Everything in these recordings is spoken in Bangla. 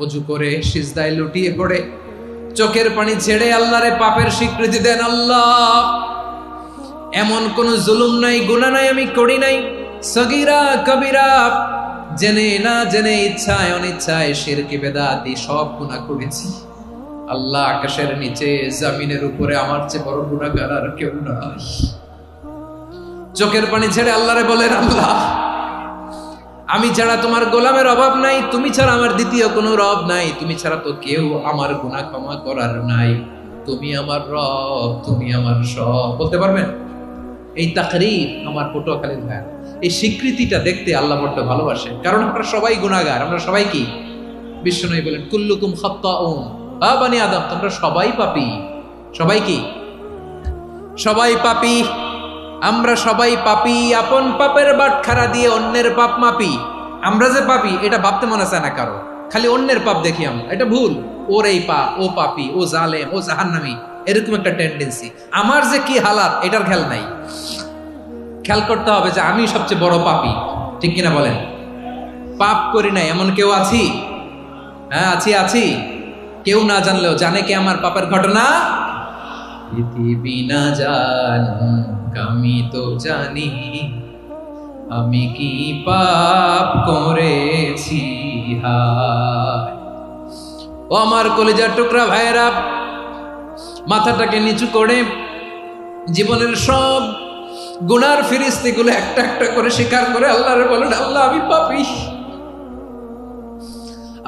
অজু করে সিজদায় লুটিয়ে পড়ে চোখের পানি ছেড়ে আল্লাহরে পাপের স্বীকৃতি দেন। আল্লাহ, এমন কোন জুলুম নাই, গুনাহ নাই আমি করি নাই, সগীরা কবিরা, জেনে না জেনে, ইচ্ছায় অনিচ্ছায়, শিরকি বেদাতি সব গুনাহ করেছি। আল্লাহ, আকাশের নিচে জমিনের উপরে আমার চেয়ে বড় গুনাহগার আর কেউ নাই। চোখের পানি ছেড়ে আল্লাহরে বলেন, আল্লাহ, আমি ছাড়া তোমার গোলামের অভাব নাই, তুমি ছাড়া আমার দ্বিতীয় কোনো রব নাই, তুমি ছাড়া তো কেউ আমার গুনাহ ক্ষমা করার নাই, তুমি আমার রব, তুমি আমার সব। বলতে পারবেন? এই তাকরীর আমার পটুয়াখালীর ভাই, এই স্বীকৃতিটা দেখতে আল্লাহ বড় ভালোবাসে, কারণ আমরা সবাই গুনাহগার, আমরা সবাই কি? বিশ্বনবী বলেন, কুল্লুকুম খাত্তাউন, আ বানি আদম, তোমরা সবাই পাপী। সবাই কি? সবাই পাপী। আমরা সবাই পাপী, আপন পাপের বাটখারা দিয়ে অন্যের পাপ মাপি। আমরা যে পাপী এটা ভাবতে মনে চায় না কারো, খালি অন্যের পাপ দেখি আমরা, এটা ভুল। ওর এই পাপ, ও পাপী, ও জালেম, ও জাহান্নামী, এরকম একটা টেন্ডেন্সি। আমার যে কি হালাত এটার খেয়াল নাই। খেয়াল করতে হবে যে আমি সবচেয়ে বড় পাপী, ঠিক কিনা বলেন? পাপ করি নাই এমন কেউ আছি? হ্যাঁ, আছি। কেউ না জানলেও জানে কে আমার পাপের ঘটনা? পৃথিবী না জানুক আমি তো জানি, আমি কি পাপ করেছি। হায় ও আমার কলিজার টুকরা ভাইয়েরা, মাথাটাকে নিচু করে জীবনের সব গুনার ফিরিস্তিগুলো একটা একটা করে স্বীকার করে আল্লাহরে বলেন, আল্লাহ, আমি পাপী।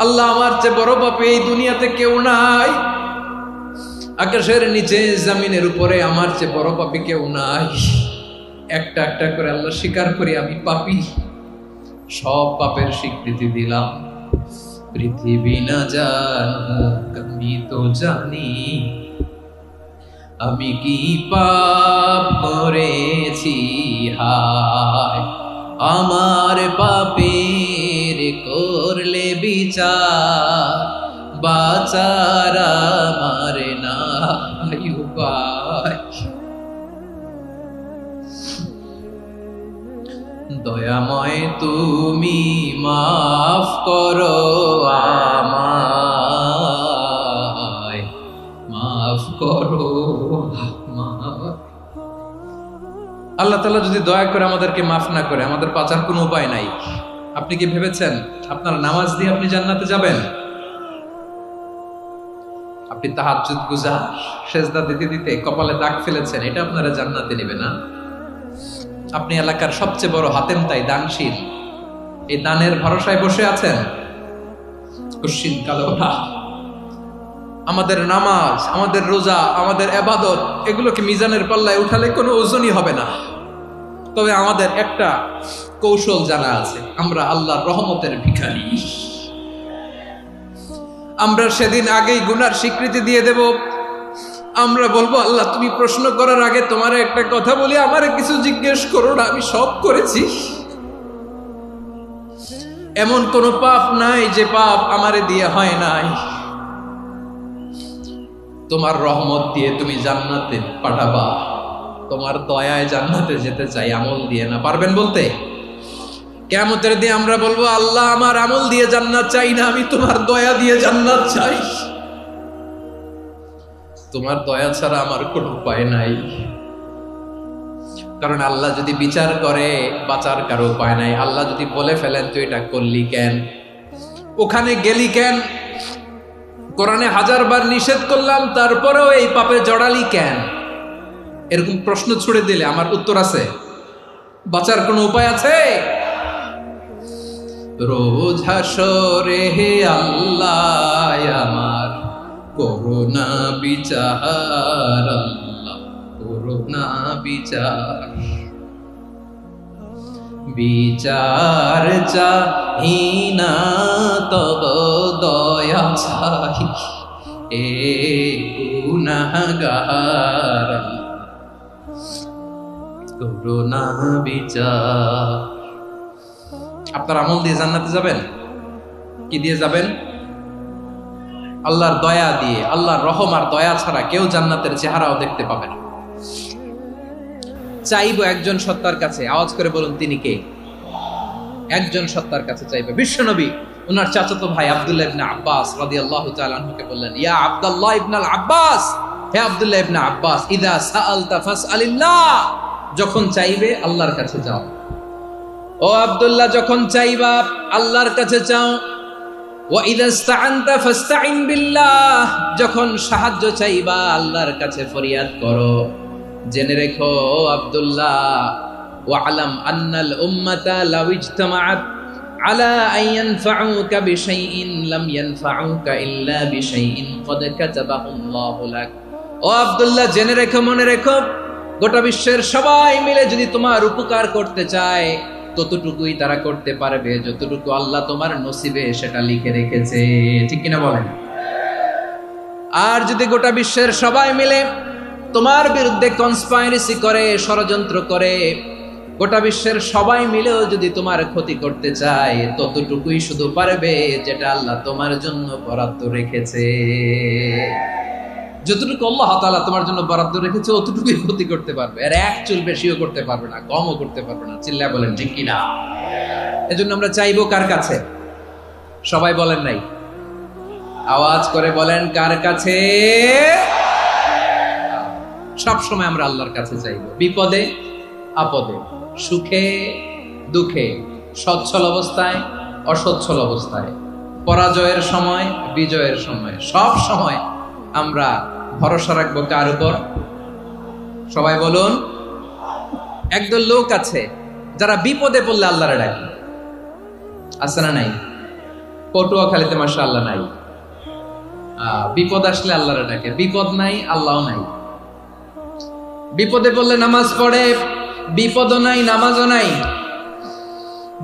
আল্লাহ, আমার চেয়ে বড় পাপী এই দুনিয়াতে কেউ নাই। আকাশের নিচে জমিনের উপরে আমার চেয়ে বড় পাপী কেউ নাই। একটা একটা করে আল্লাহ স্বীকার করি আমি পাপী, সব পাপের স্বীকৃতি দিলাম। পৃথিবী না জানুক আমি তো জানি, আমি কি পাপ করেছি। হায় আমার পাপের করলে বিচার, বাঁচার আমার নাই উপায়। দয়াময় তুমি মাফ করো আমায়, মাফ করো। আল্লাহ তাআলা যদি দয়া করে আমাদেরকে মাফ না করে, আমাদের বাঁচার কোনো উপায় নাই। আপনি কি ভেবেছেন আপনার নামাজ দিয়ে আপনি জান্নাতে যাবেন? আপনি তাহাজ্জুদ গুজার, সেজদা দিতে দিতে কপালে দাগ ফেলেছেন, এটা আপনারা জান্নাতে নেবে না? আপনি এলাকার সবচেয়ে বড় হাতেম তাই দানশীল, এই দানের ভরসায় বসে আছেন, কুশ্চিন কালো না। আমাদের নামাজ, আমাদের রোজা, আমাদের ইবাদত, এগুলোকে মিজানের পাল্লায় উঠালে কোনো ওজনই হবে না। তবে আমাদের একটা কৌশল জানা আছে, আমরা আল্লাহর রহমতের ভিখারি। আমরা সেদিন আগেই গুনার স্বীকৃতি দিয়ে দেব। আমরা বলবো, আল্লাহ, তুমি প্রশ্ন করার আগে তোমার একটা কথা বলি, আমারে কিছু জিজ্ঞেস করো না, আমি সব করেছি। এমন কোন পাপ নাই যে পাপ আমারে দিয়ে হয় নাই। তোমার রহমত দিয়ে তুমি জান্নাতে পাঠাবা, তোমার দয়ায় জান্নাতে যেতে চাই, আমল দিয়ে না। পারবেন বলতে? কিয়ামতের দিন আমরা বলবো, আল্লাহ, আমার আমল দিয়ে জান্নাত চাই না, আমি তোমার দয়া দিয়ে জান্নাত চাই। তোমার দয়া ছাড়া আমার কোনো উপায় নাই। কারণ আল্লাহ যদি বিচার করে, বাঁচার কারো উপায় নাই। আল্লাহ যদি বলে ফেলেন, তুই এটা করলি কেন, ওখানে গেলি কেন, কোরআনে 1000 বার নিষেধ করলাম তারপরেও এই পাপে জড়ালি কেন, এরকম প্রশ্ন ছুড়ে দিলে আমার উত্তর আছে? বাঁচার কোনো উপায় আছে? রোজ হাসরে হে আল্লাহ আমার করুণা বিচার, আল্লাহ করুণা বিচার। বিচার চাহি না তব দয়া চাই, এ গুনাহগার করুণা বিচার। আপনার আমল দিয়ে জান্নাতে যাবেন? কি দিয়ে যাবেন? আল্লাহর দয়া দিয়ে। আল্লাহর রহম আর দয়া ছাড়া কেউ জান্নাতের চেহারাও দেখতে পাবে না। চাইবো একজন সত্তার কাছে, আওয়াজ করে বলুন তিনি কে? একজন সত্তার কাছে চাইবে, বিশ্বনবী ওনার চাচাতো ভাই আব্দুল্লাহ ইবনে আব্বাস রাদিয়াল্লাহু তাআলা আনহুকে বললেন, ইয়া আব্দুল্লাহ ইবনে আব্বাস, হে আব্দুল্লাহ ইবনে আব্বাস, ইদা সাআলতা ফাসআলিল্লাহ, যখন চাইবে আল্লাহর কাছে যাও। ও আব্দুল্লাহ, যখন চাইবা আল্লাহর কাছে চাও। ওয়া ইদা ইসতাআনতা ফাসতাইন বিল্লাহ, যখন সাহায্য চাইবা আল্লাহর কাছে ফরিয়াদ করো। জেনে রেখো ও আব্দুল্লাহ, ওয়া'লাম আন্নাল উম্মাতা লাউ ইজতামাআত আলা আন ইয়ানফাউকা বিশাইইন লাম ইয়ানফাউকা ইল্লা বিশাইইন ক্বাদ কাতাবাহু আল্লাহু লাক। ও আব্দুল্লাহ, জেনে রেখো, মনে রেখো, গোটা বিশ্বের সবাই মিলে যদি তোমার উপকার করতে চায় ততটুকুই তারা করতে পারবে যতটুকু আল্লাহ তোমার নসিবে সেটা লিখে রেখেছে। ঠিক কিনা বলেন? আর যদি গোটা বিশ্বের সবাই মিলে তোমার বিরুদ্ধে কনস্পাইরেসি করে, ষড়যন্ত্র করে, গোটা বিশ্বের সবাই মিলেও যদি তোমার ক্ষতি করতে চায় ততটুকুই শুধু পারবে যেটা আল্লাহ তোমার জন্য বরাদ্দ রেখেছে। যতটুকু আল্লাহ তাআলা তোমার জন্য বরাদ্দ রেখেছে অতটুকুই ক্ষতি করতে পারবে, আর এক চুল বেশিও করতে পারবে না, কমও করতে পারবে না। চিল্লায় বলেন ঠিক কিনা? এজন্য আমরা চাইবো কার কাছে? সবাই বলেন নাই, আওয়াজ করে বলেন কার কাছে? সব সময় আমরা আল্লাহর কাছে চাইবো, বিপদে আপদে, সুখে দুঃখে, সচ্ছল অবস্থায় অসচ্ছল অবস্থায়, পরাজয়ের সময় বিজয়ের সময়, সব সময় আমরা ভরসা রাখবো কার উপর? সবাই বলুন। একদল লোক আছে যারা বিপদে পড়লে আল্লাহরে ডাকে, আছে না নাই? পটুয়াখালীতে মাশাআল্লাহ নাই, বিপদ আসলে আল্লাহরে ডাকে, বিপদ নাই আল্লাহও নাই। বিপদে পড়লে নামাজ পড়ে, বিপদও নাই নামাজও নাই।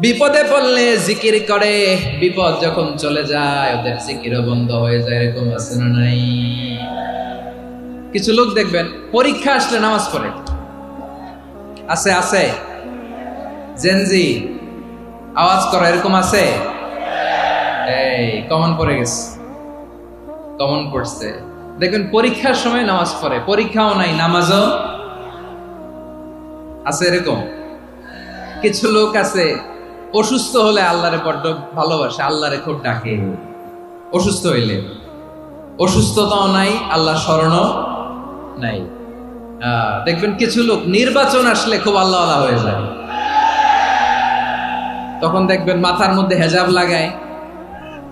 বিপদে পড়লে জিকির করে, বিপদ যখন চলে যায় ওদের জিকিরও বন্ধ হয়ে যায়। এরকম আছে না নাই? কিছু লোক দেখবেন পরীক্ষা আসলে নামাজ পড়ে, আছে আছে, জেনজি আওয়াজ করো, এরকম আছে? এই কমন পড়ে গেছে, কমন পড়ছে। দেখবেন পরীক্ষার সময় নামাজ পড়ে, পরীক্ষাও নাই নামাজও আছে। এরকম কিছু লোক আছে অসুস্থ হলে আল্লাহরে বড্ড ভালোবাসে, আল্লাহরে খুব ডাকে। অসুস্থ হইলে অসুস্থতাও নাই, আল্লাহ স্মরণও নাই। দেখবেন কিছু লোক নির্বাচন আসলে খুব আল্লাহ আল্লাহ হয়ে যায়, তখন দেখবেন মাথার মধ্যে হেজাব লাগায়,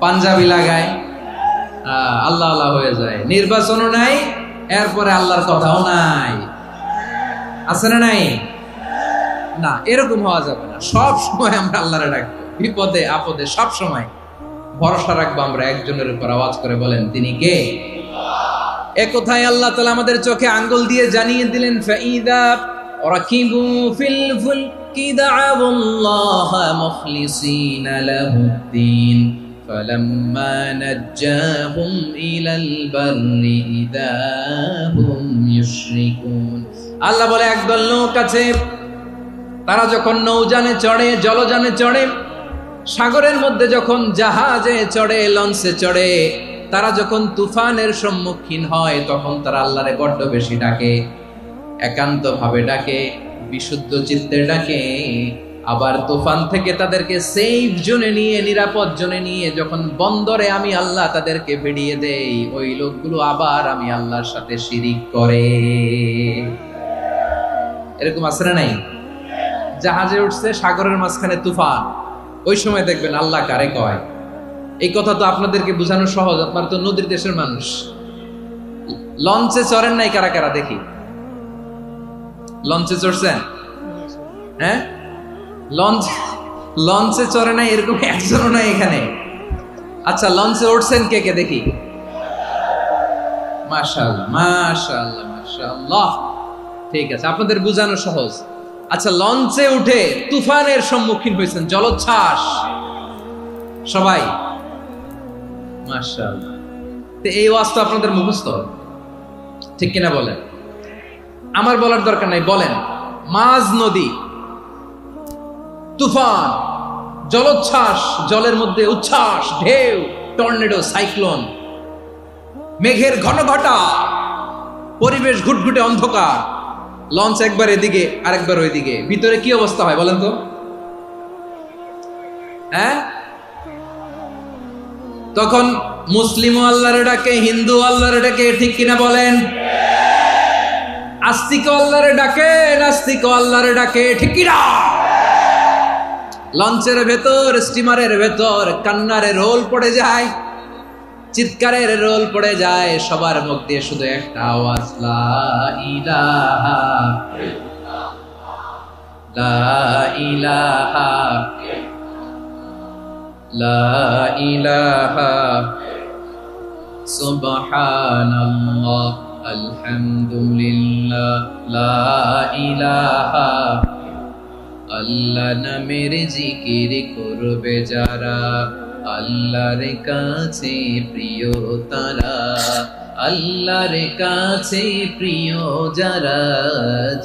পাঞ্জাবি লাগায়, আল্লাহ আল্লাহ হয়ে যায়। নির্বাচনও নাই, এরপরে আল্লাহর কথাও নাই। আছে না নাই? না, এরকম হওয়া যাবে না। সব সময় আমরা আল্লাহরে ডাকবো, বিপদে আপদে সব সময় ভরসা রাখবো আমরা একজনের উপর। আওয়াজ করে বলেন তিনি কে? এ কথায় আল্লাহ তাআলা আমাদের চোখে আঙ্গুল দিয়ে জানিয়ে দিলেন, ফাইদা রাকিবু ফিল ফুলকি দা'আবুল্লাহা মুখলিসিনা লাহুদ্দিন ফালাম্মা নাজ্জাহুম ইলাল বাররি ইযা হুম ইউশরিকুন। আল্লাহ বলে একদল লোক আছে, তারা যখন নৌযানে চড়ে, জলযানে চড়ে, সাগরের মধ্যে যখন জাহাজে চড়ে, লঞ্চে চড়ে, তারা যখন তুফানের সম্মুখীন হয় তখন তারা আল্লাহরে বড্ড বেশি ডাকে, একান্ত ভাবে ডাকে, বিশুদ্ধ চিত্তে ডাকে। আবার তুফান থেকে তাদেরকে সেফ জোনে নিয়ে, নিরাপদ জোনে নিয়ে যখন বন্দরে আমি আল্লাহ তাদেরকে ভিড়িয়ে দেই, ওই লোকগুলো আবার আমি আল্লাহর সাথে শিরিক করে। এরকম আছে না নাই? জাহাজে উঠছে, সাগরের মাঝখানে তুফান, ওই সময় দেখবেন আল্লাহ কারে কয়। এই কথা তো আপনাদেরকে বোঝানো সহজ, আপনারা তো নদীর দেশের মানুষ। লঞ্চে চড়েন নাই কারা কারা? দেখি, লঞ্চে চড়ছেন? হ্যাঁ, লঞ্চে চড়ে নাই এরকম একজনও নাই এখানে। আচ্ছা, লঞ্চে উঠছেন কে কে? দেখি। মাশাআল্লাহ মাশাআল্লাহ মাশাআল্লাহ, ঠিক আছে, আপনাদের বোঝানো সহজ। আচ্ছা, লঞ্চে উঠে তুফানের সম্মুখীন হয়েছেন, জলোচ্ছ্বাস, সবাই? মাশাআল্লাহ। তো এই ওয়াজ তো আপনাদের মুখস্থ, ঠিক কিনা বলেন? আমার বলার দরকার নাই, বলেন। মাঝ নদী, তুফান, জলোচ্ছ্বাস, জলের মধ্যে উচ্ছ্বাস, ঢেউ, টর্নেডো, সাইক্লোন, মেঘের ঘনঘটা, পরিবেশ ঘুটঘুটে অন্ধকার, লঞ্চ একবার এদিকে আরেকবার ওইদিকে, ভিতরে কি অবস্থা হয় বলেন তো? হ্যাঁ, তখন মুসলিম আল্লাহর ডাকে, হিন্দু আল্লাহর ডাকে, ঠিক কিনা বলেন? আস্তিক আল্লাহর ডাকে, নাস্তিক আল্লাহর ডাকে, ঠিক কিনা? লঞ্চের ভেতর, স্টিমারের ভেতর কান্নারে রোল পড়ে যায়, চিৎকারের রোল পড়ে যায়, সবার মুখ দিয়ে শুধু একটা আওয়াজ, লা ইলাহা লা ইলাহা লা ইলাহা সুবহানাল্লাহ আলহামদুলিল্লাহ লা ইলাহা। আল্লাহ নামের জিকির করবে যারা, আল্লাহর কাছে প্রিয় তারা, আল্লাহর কাছে প্রিয় যারা,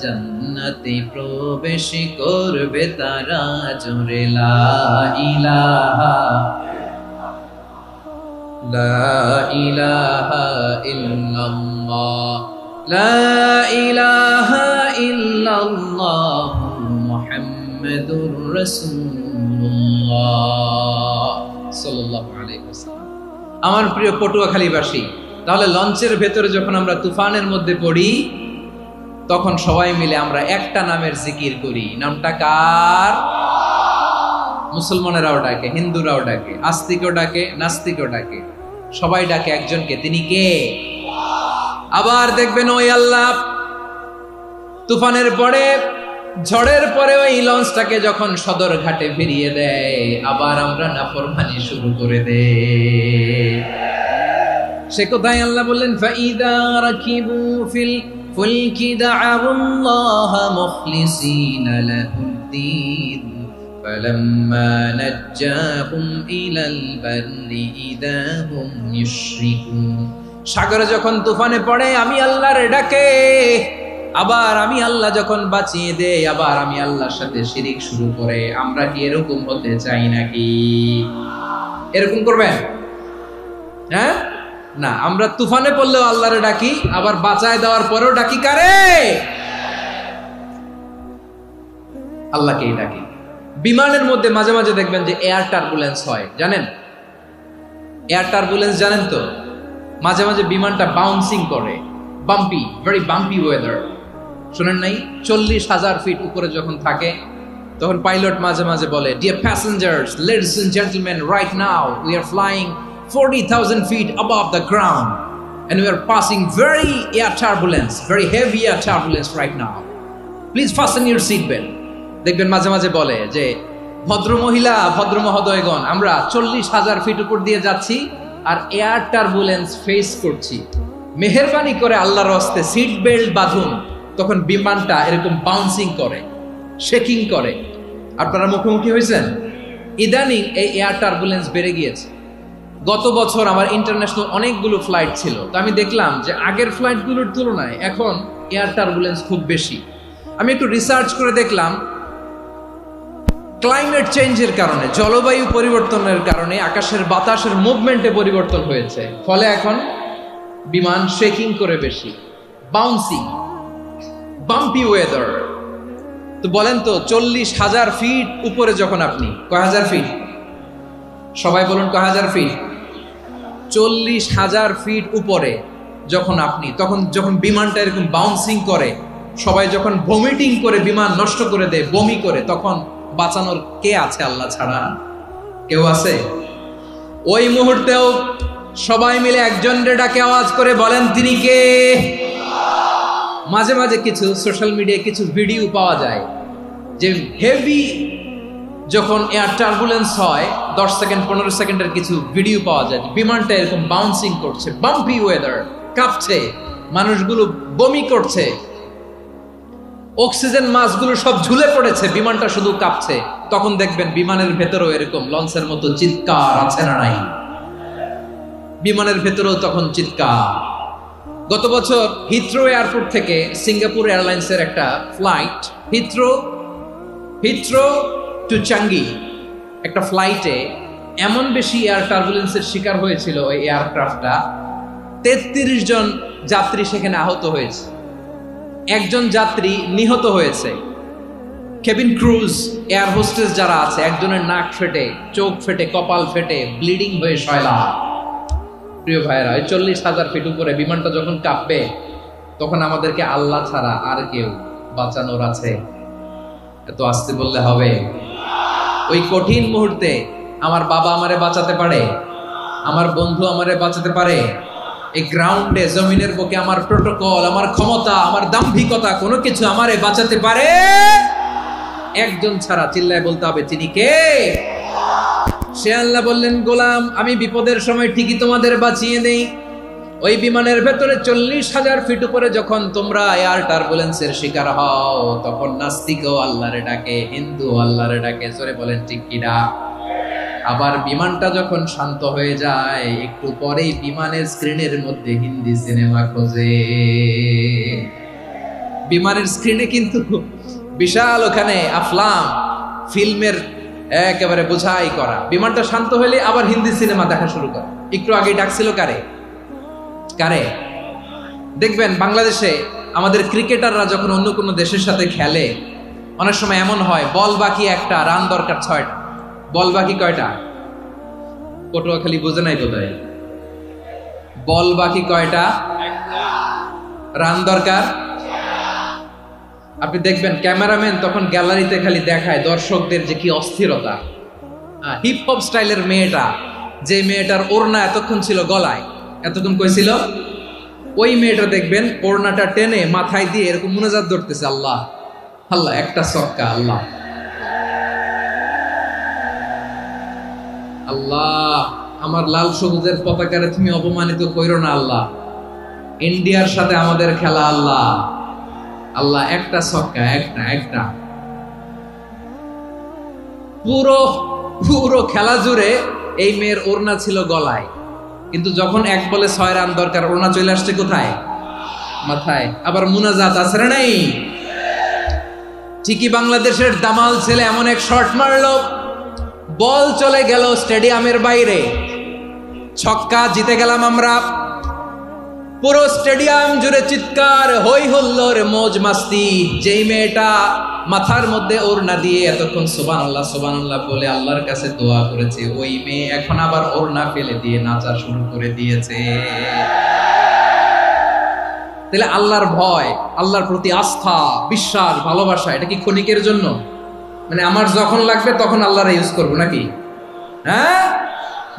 জান্নাতে প্রবেশ করবে তারা, জোরে লা ইলাহা লা ইলাহা ইল্লাল্লাহ লা ইলাহা ইল্লাল্লাহ মুহাম্মাদুর রাসূলুল্লাহ সাল্লাল্লাহু আলাইহি ওয়াসাল্লাম। আমার প্রিয় পটুয়াখালীবাসী, তাহলে লঞ্চের ভেতরে যখন আমরা তুফানের মধ্যে পড়ি, তখন সবাই মিলে আমরা একটা নামের জিকির করি। নামটা কার? মুসলমানেরাও ডাকে, হিন্দুরাও ডাকে, আস্তিকও ডাকে, নাস্তিকও ডাকে, সবাই ডাকে একজনকে। তিনি কে? আবার দেখবেন ওই আল্লাহ তুফানের পরে, ঝড়ের পরে ওই লঞ্চটাকে যখন সদর ঘাটে ফিরিয়ে দেয়, আবার আমরা নাফরমানি শুরু করে দেই। সে কোথায়? আল্লাহ বললেন, ফাইদা রাকিবু ফিল ফুলকি দা'আউল্লাহা মুখলিসিনা লাহুদ্দীন ফালাম্মা নাজ্জাহুম ইলাল বাররি ইযা হুম ইউশরিকুন। সাগরে যখন তুফানে পড়ে আমি আল্লাহর ডাকে, আবার আমি আল্লাহ যখন বাঁচিয়ে দেই, আবার আমি আল্লাহর সাথে শিরিক শুরু করে। আমরা কি এরকম হতে চাই নাকি? এরকম করবেন? হ্যাঁ না, আমরা তুফানে পড়লেও আল্লাহরে ডাকি, আবার বাঁচায় দেওয়ার পরেও ডাকি কারে? আল্লাহকেই ডাকি। বিমানের মধ্যে মাঝে মাঝে দেখবেন যে এয়ার টার্বুলেন্স হয়, জানেন? এয়ার টার্বুলেন্স জানেন তো? মাঝে মাঝে বিমানটা বাউন্সিং করে, বাম্পি, ভেরি বাম্পি ওয়েদার। শুনেন নাই? 40,000 ফিট উপরে যখন থাকে, তখন পাইলট মাঝে মাঝে বলে, dear passengers, ladies and gentleman, right now we are flying 40,000 feet above the ground and we are passing very air turbulence, very heavy air turbulence right now. Please fasten your seat belt. দেখবেন মাঝে মাঝে বলে যে, ভদ্র মহিলা, ভদ্র মহোদয়গণ, আমরা 40,000 ফিট উপর দিয়ে যাচ্ছি আর এয়ার টার্বুলেন্স ফেস করছি, মেহেরবানি করে আল্লাহর হস্তে সিট বেল্ট বাঁধুন। তখন বিমানটা এরকম বাউন্সিং করে, শেকিং করে। আপনারা মুখোমুখি হয়েছেন? ইদানিং এই এয়ার টার্বুলেন্স বেড়ে গিয়েছে। গত বছর আমার ইন্টারন্যাশনাল অনেকগুলো ফ্লাইট ছিল, তো আমি দেখলাম যে আগের ফ্লাইটগুলোর তুলনায় এখন এয়ার টার্বুলেন্স খুব বেশি। আমি একটু রিসার্চ করে দেখলাম, ক্লাইমেট চেঞ্জের কারণে, জলবায়ু পরিবর্তনের কারণে আকাশের বাতাসের মুভমেন্টে পরিবর্তন হয়েছে, ফলে এখন বিমান শেকিং করে বেশি, বাউন্সিং, বাম্পি ওয়েদার। তো বলেন তো, 40,000 ফিট উপরে যখন আপনি, কয় হাজার ফিট? সবাই বলুন, কয় হাজার ফিট? 40,000 ফিট উপরে যখন আপনি, তখন যখন বিমানটা এরকম বাউন্সিং করে, সবাই যখন ভমিটিং করে বিমান নষ্ট করে দেয়, বমি করে, তখন বাঁচানোর কে আছে আল্লাহ ছাড়া? কেউ আছে? ওই মুহূর্তেও সবাই মিলে একজনের ডাকে আওয়াজ করে বলেন, তিনি কে? মাঝে মাঝে কিছু সোশ্যাল মিডিয়ায় কিছু ভিডিও পাওয়া যায় যে হেভি যখন এয়ার টার্বুলেন্স হয়, 10 সেকেন্ড 15 সেকেন্ডের কিছু ভিডিও পাওয়া যায়, বিমানটা এরকম বাউন্সিং করছে, বাম্পি ওয়েদার, কাঁপছে, মানুষগুলো বমি করছে, অক্সিজেন মাস্কগুলো সব ঝুলে পড়েছে, বিমানটা শুধু কাঁপছে। তখন দেখবেন বিমানের ভেতরেও এরকম লঞ্চের মতো চিৎকার আছে না নাই? বিমানের ভেতরেও তখন চিৎকার। গত বছর হিথ্রো এয়ারপোর্ট থেকে সিঙ্গাপুর এয়ারলাইন্সের একটা ফ্লাইট, হিথ্রো টু চাঙ্গি, একটা ফ্লাইটে এমন বেশি এয়ার টার্বুলেন্সের শিকার হয়েছিল ওই এয়ারক্রাফটটা, 33 জন যাত্রী সেখানে আহত হয়েছে, একজন যাত্রী নিহত হয়েছে। কেবিন ক্রুজ, এয়ার হোস্টেস যারা আছে, একজনের নাক ফেটে, চোখ ফেটে, কপাল ফেটে, ব্লিডিং হয়ে শয়লা। প্রিয় ভাইয়েরা, 40,000 ফিট উপরে বিমানটা যখন কাঁপবে, তখন আমাদেরকে আল্লাহ ছাড়া আর কেউ বাঁচানোর আছে? এত আস্তে বললে হবে? ওই কঠিন মুহূর্তে আমার বাবা আমারে বাঁচাতে পারে, আমার বন্ধু আমারে বাঁচাতে পারে। এই গ্রাউন্ডে, জমিনের বুকে আমার প্রোটোকল, আমার ক্ষমতা, আমার দাম্ভিকতা, কোনো কিছু আমারে বাঁচাতে পারে? একজন ছাড়া, চিল্লায় বলতে হবে, তিনি কে? সে আল্লাহ বললেন, গোলাম, আমি বিপদের সময় ঠিকই তোমাদের বাঁচিয়ে দেই। ওই বিমানের ভেতরে 40,000 ফিট উপরে যখন তোমরা এয়ার টার্বুলেন্সের শিকার হও, তখন নাস্তিকও আল্লাহরে ডাকে, হিন্দু আল্লাহরে ডাকে। জোরে বলেন ঠিক কিনা? আবার বিমানটা যখন শান্ত হয়ে যায়, একটু পরেই বিমানের স্ক্রিনের মধ্যে হিন্দি সিনেমা খোঁজে। বিমানের স্ক্রিনে কিন্তু বিশাল ওখানে আফলাম, ফিল্মের একেবারে বোঝাই করা। বিমানটা শান্ত হলে আবার হিন্দি সিনেমা দেখা শুরু করে। একটু আগে ডাকছিল কারে? কারে? দেখবেন বাংলাদেশে আমাদের ক্রিকেটাররা যখন অন্য কোনো দেশের সাথে খেলে, অনেক সময় এমন হয়, বল বাকি একটা, রান দরকার 6টা। বল বাকি কয়টা? পটুয়াখালী বুঝে নাই বোধহয়। বল বাকি কয়টা? রান দরকার। আপনি দেখবেন ক্যামেরাম্যান তখন গ্যালারিতে খালি দেখায় দর্শকদের যে কি অস্থিরতা। হিপ হপ স্টাইলের মেয়েটা, যে মেয়েটার ওড়না এতক্ষণ ছিল গলায়, এতক্ষণ কই ছিল, ওই মেয়েটা দেখবেন ওড়নাটা টেনে মাথায় দিয়ে এরকম মুনাজাত ধরতেছে, আল্লাহ আল্লাহ, একটা ছক্কা, আল্লাহ আল্লাহ, আমার লাল সবুজের পতাকারে তুমি অপমানিত কইরো না আল্লাহ, ইন্ডিয়ার সাথে আমাদের খেলা, আল্লাহ আল্লাহ, একটা ছক্কা, একটা। পুরো পুরো খেলা জুড়ে এই মেয়ের ওড়না ছিল গলায়, কিন্তু যখন 1 বলে 6 রান দরকার, ওড়না চলে আসছে কোথায়? মাথায়। আবার মুনাজাত আছে না নাই? ঠিকই বাংলাদেশের দামাল ছেলে এমন এক শট মারলো, বল চলে গেল স্টেডিয়ামের বাইরে, ছক্কা, জিতে গেলাম আমরা। পুরো স্টেডিয়াম জুড়ে চিৎকার, হই হুল্লোড়, মৌজ মাস্তি। যেই মেয়েটা মাথার মধ্যে ওড়না দিয়ে এতক্ষণ সুবহানাল্লাহ সুবহানাল্লাহ বলে আল্লাহর কাছে দোয়া করেছে, ওই মেয়ে এখন আবার ওড়না ফেলে দিয়ে নাচা শুরু করে দিয়েছে। তাহলে আল্লাহর ভয়, আল্লাহর প্রতি আস্থা, বিশ্বাস, ভালোবাসা, এটা কি ক্ষণিকের জন্য? মানে আমার যখন লাগবে তখন আল্লাহর ইউজ করবো নাকি? হ্যাঁ,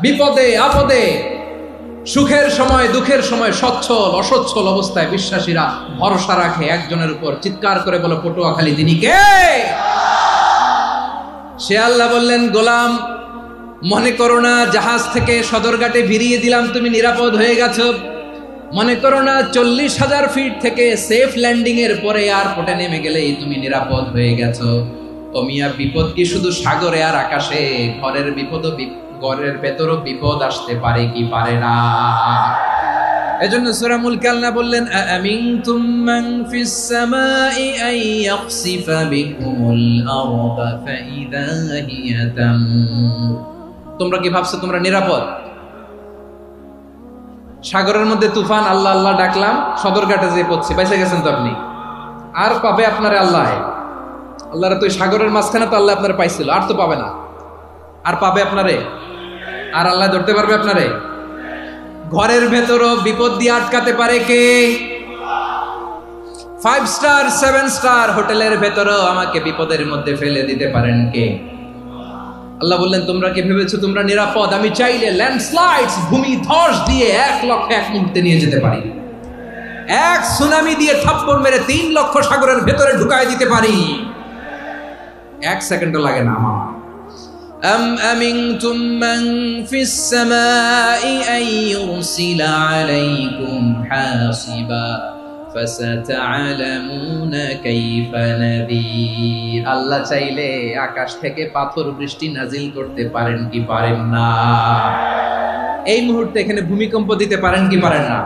বিপদে আপদে, সুখের সময় দুঃখের সময়, সচ্ছল অসচ্ছল অবস্থায় বিশ্বাসীরা ভরসা রাখে একজনের উপর। চিৎকার করে বলো, পটুয়াখালী তিনি কে? সে আল্লাহ বললেন, গোলাম, মনে করো না জাহাজ থেকে সদরঘাটে ভিড়িয়ে দিলাম, তুমি নিরাপদ হয়ে গেছো। মনে করো না 40,000 ফিট থেকে সেফ ল্যান্ডিং এর পরে এয়ারপোর্টে নেমে গেলেই তুমি নিরাপদ হয়ে গেছো। ও মিয়া, বিপদ কি শুধু সাগরে আর আকাশে? ঘরের বিপদও, ঘরের ভেতরও বিপদ আসতে পারে কি পারে না? এজন্য সূরা মুলক আল্লাহ বললেন, আমিনতুম মান ফিস সামাই আন ইয়াখসিফা বিকুমুল আরদা ফাইদা হিয়া তামুর। তোমরা কি ভাবছো তোমরা নিরাপদ? সাগরের মধ্যে তুফান, আল্লাহ আল্লাহ ডাকলাম, সদরঘাটে যেয়ে পড়ছে, বাইসে গেছেন তো আপনি। আর পাবে আপনারে আল্লাহ? আল্লাহর তো সাগরের মাঝখানে তো আল্লাহ আপনারে পাইছিল, আর তো পাবে না। আর পাবে আপনারে? আর আল্লাহ ধরতে পারবে আপনারে? ঘরের ভেতরও বিপদ দিয়ে আটকাতে পারে কে? 5 স্টার 7 স্টার হোটেলের ভেতরও আমাকে বিপদের মধ্যে ফেলে দিতে পারেন কে? আল্লাহ বললেন, তোমরা কি ভেবেছো তোমরা নিরাপদ? আমি চাইলে ল্যান্ডস্লাইডস, ভূমি ধস দিয়ে 1 লক্ষ 1 মুহূর্তে নিয়ে যেতে পারি। এক সুনামি দিয়ে থাপ্পড় মেরে 3 লক্ষ সাগরের ভেতরে ঢুকায় দিতে পারি। 1 সেকেন্ডও লাগে না আমার। أم أمنتم من في السماء أن يرسل عليكم حاصبا فستعلمون كيف نذير। আল্লাহ চাইলে আকাশ থেকে পাথর বৃষ্টি নাজিল করতে পারেন কি পারেন না? এই মুহূর্তে এখানে ভূমিকম্প দিতে পারেন কি পারেন না?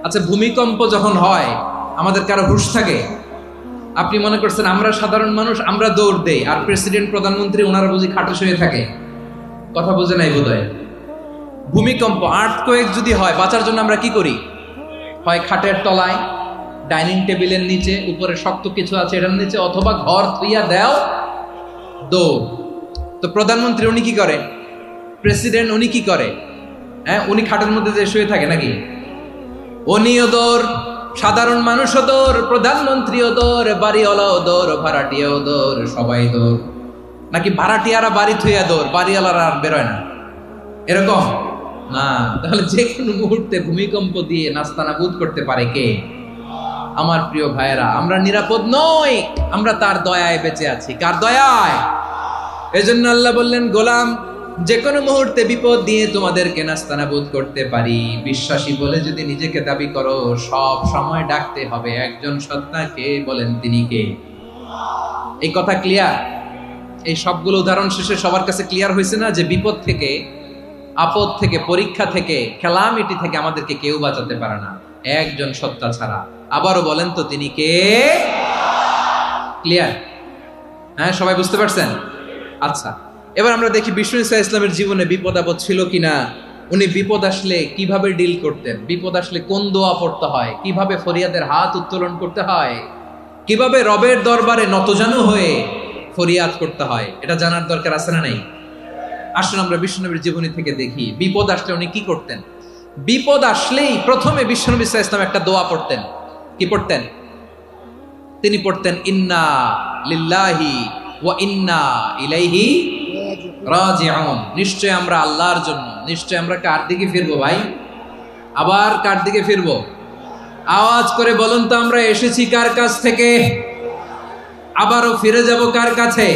আচ্ছা, ভূমিকম্প যখন হয় আমাদের কারো হুঁশ থাকে? আপনি মনে করছেন আমরা সাধারণ মানুষ, আমরা দৌড় দেই, আর প্রেসিডেন্ট প্রধানমন্ত্রী ওনারা বুঝি খাটে শুয়ে থাকে? কথা বুঝে নাই বোধহয়। ভূমিকম্প, আর্থকোয়েক যদি হয়, বাঁচার জন্য আমরা কি করি? হয় খাটের তলায়, ডাইনিং টেবিলের নিচে, উপরে শক্ত কিছু আছে এটার নিচে, অথবা ঘর থুইয়া দেও দৌড়। তো প্রধানমন্ত্রী উনি কি করে, প্রেসিডেন্ট উনি কি করে? হ্যাঁ, উনি খাটের মধ্যে যে শুয়ে থাকে নাকি? উনিও দৌড়, সাধারণ মানুষও দৌড়, প্রধানমন্ত্রীও দৌড়, বাড়িওয়ালাও দৌড়, ভাড়াটিয়াও দৌড়, সবাই দৌড়। নাকি ভাড়াটিয়ারা বাড়ি থুইয়া দৌড়, বাড়িওয়ালারা আর বেরোয় না, এরকম না। তাহলে যে কোনো মুহূর্তে ভূমিকম্প দিয়ে নাস্তানাবুদ করতে পারে কে? আমার প্রিয় ভাইয়েরা, আমরা নিরাপদ নই, আমরা তার দয়ায় বেঁচে আছি। কার দয়ায়? এজন্য আল্লাহ বললেন, গোলাম যে কোনো মুহূর্তে বিপদ দিয়ে তোমাদেরকে নাস্তানাবুদ করতে পারি। বিশ্বাসী বলে যদি নিজেকে দাবি করো, সব সময় ডাকতে হবে একজন সত্তাকে। বলেন তিনি কে? এই কথা ক্লিয়ার? এই সবগুলো উদাহরণ শেষে সবার কাছে ক্লিয়ার হয়েছে না যে বিপদ থেকে, আপদ থেকে, পরীক্ষা থেকে, ক্যালামিটি থেকে আমাদেরকে কেউ বাঁচাতে পারে না একজন সত্তা ছাড়া। আবারও বলেন তো তিনি কে? ক্লিয়ার? হ্যাঁ, সবাই বুঝতে পারছেন? আচ্ছা, এবার আমরা দেখি বিষ্ণু ইসা ইসলামের জীবনে বিপদ আপদ ছিল কিনা। উনি বিপদ আসলে কিভাবে ডিল করতেন, বিপদ আসলে কোন দোয়া পড়তে হয়, কিভাবে ফরিয়াদের হাত উত্তোলন করতে হয়, কিভাবে রবের দরবারে নতজানু হয়ে ফরিয়াদ করতে হয়, এটা জানার দরকার আছে না নাই? আসুন আমরা বিষ্ণুনবীর জীবনী থেকে দেখি বিপদ আসলে উনি কি করতেন। বিপদ আসলেই প্রথমে বিষ্ণুনবী সাল্লাল্লাহু আলাইহি ওয়াসাল্লাম একটা দোয়া পড়তেন। কি পড়তেন? তিনি পড়তেন, ইন্না লিল্লাহি ওয়া ইন্না ইলাইহি রাজিউন। নিশ্চয় আমরা আল্লাহর জন্য, নিশ্চয় আমরা কার দিকে ফিরবো ভাই? আবার কার দিকে ফিরবো? আওয়াজ করে বলুন তো, আমরা এসেছি কার কাছ থেকে, আবারও ফিরে যাব কার কাছে?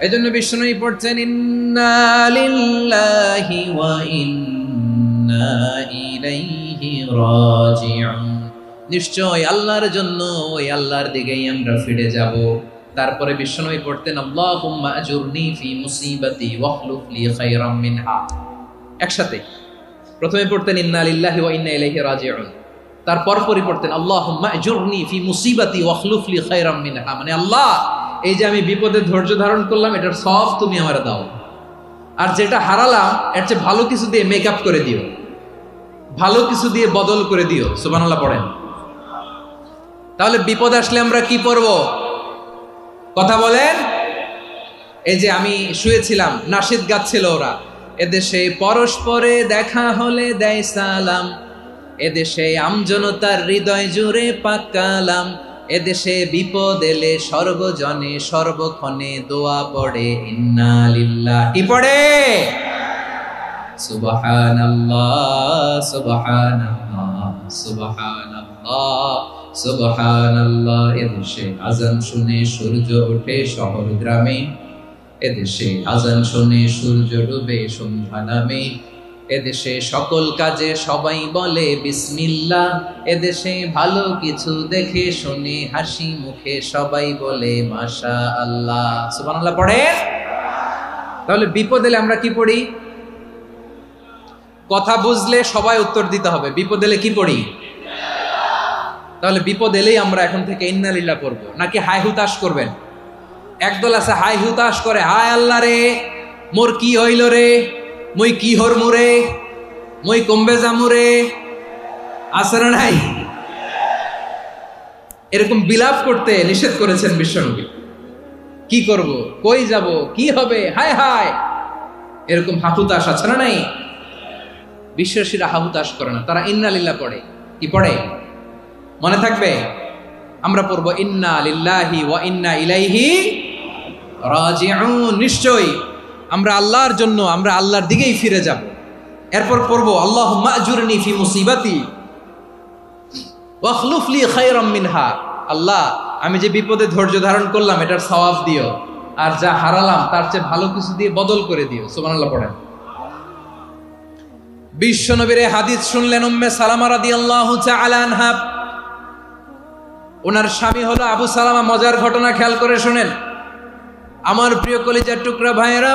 এজন্য বিষ্ণুই পড়ছেন, ইন্না লিল্লাহি ওয়া ইন্না ইলাইহি রাজিউন। নিশ্চয় আল্লাহর জন্য, ওই আল্লাহর দিকেই আমরা ফিরে যাব। তারপরে বিষ্ণুই পড়তেন, আল্লাহুম্মা আজুরনি ফি মুসিবাতি ওয়াখলুফ লি খায়রাম মিনহা। একসাথে প্রথমে পড়তেন ইন্না লিল্লাহি ওয়া ইন্না ইলাইহি রাজিউন, তারপর পড়তেন আল্লাহুম্মা আজুরনি ফি মুসিবাতি ওয়াখলুফ লি খায়রাম মিনহা। মানে আল্লাহ, এই যে আমি বিপদে ধৈর্য ধারণ করলাম, এটার সব তুমি আমারে দাও, আর যেটা হারালাম এর চেয়ে ভালো কিছু দিয়ে মেকআপ করে দিও, ভালো কিছু দিয়ে বদল করে দিও। সুবহানাল্লাহ পড়েন। তাহলে বিপদ আসলে আমরা কি পড়ব? কথা বলেন। এই যে আমি শুয়েছিলাম, নাশিদ গাচ্ছিল ওরা, এদেশে পরস্পরে দেখা হলে দেয় সালাম, এদেশে আমজনতার হৃদয় জুড়ে পাকালাম, এদেশে বিপদ এলে সর্বজনে সর্বক্ষণে দোয়া পড়ে ইন্না লিল্লাহি। কি পড়ে? সুবহানাল্লাহ সুবহানাল্লাহ সুবহানাল্লাহ সুবহানাল্লাহ। এদেশে আজান শুনে সূর্য ওঠে শহর গ্রামে, এদেশে আজান শুনে সূর্য ডুবে সন্ধ্যা নামে, এদেশে সকল কাজে সবাই বলে বিসমিল্লাহ, এদেশে ভালো কিছু দেখে শুনে হাসি মুখে সবাই বলে মাশাআল্লাহ। সুবহানাল্লাহ পড়েন। তাহলে বিপদ এলে আমরা কি পড়ি? কথা বুঝলে সবাই উত্তর দিতে হবে, বিপদ এলে কি পড়ি? তাহলে বিপদ এলেই আমরা এখন থেকে ইন্না লিল্লাহ পড়বো, নাকি হাই হুতাশ করবেন? একদল আছে হাই হুতাশ করে, হায় আল্লাহ রে মোর কি হইল রে, মই কি হর মুরে, মই কমবে জামুরে, আছে না নাই? এরকম বিলাপ করতে নিষেধ করেছেন বিশ্বনবী। কি করব, কই যাব, কি হবে, হায় হায়, এরকম হাহুতাশ আছে না নাই? বিশ্বাসীরা হাহুতাশ করে না, তারা ইন্না লিল্লাহ পড়ে। কি পড়ে মনে থাকবে? আমরা পড়বো ইন্না লিল্লাহি ওয়া ইন্না ইলাইহি রাজিউন। নিশ্চয়ই আমরা আল্লাহর জন্য, আমরা আল্লাহর দিকেই ফিরে যাব। এরপর পড়বো আল্লাহুম্মা আজুরনি ফি মুসিবাতি ওয়াখলুফ লি খায়রাম মিনহা। আল্লাহ, আমি যে বিপদে ধৈর্য ধারণ করলাম এটার সওয়াব দিও, আর যা হারালাম তার চেয়ে ভালো কিছু দিয়ে বদল করে দিও। সুবহানাল্লাহ পড়েন। বিশ্বনবীর হাদিস শুনলেন উম্মে সালামা রাদিয়াল্লাহু তাআলা আনহা। ওনার স্বামী হলো আবু সালামা। মজার ঘটনা খেয়াল করে শুনেন আমার প্রিয় কলিজার টুকরা ভাইয়েরা।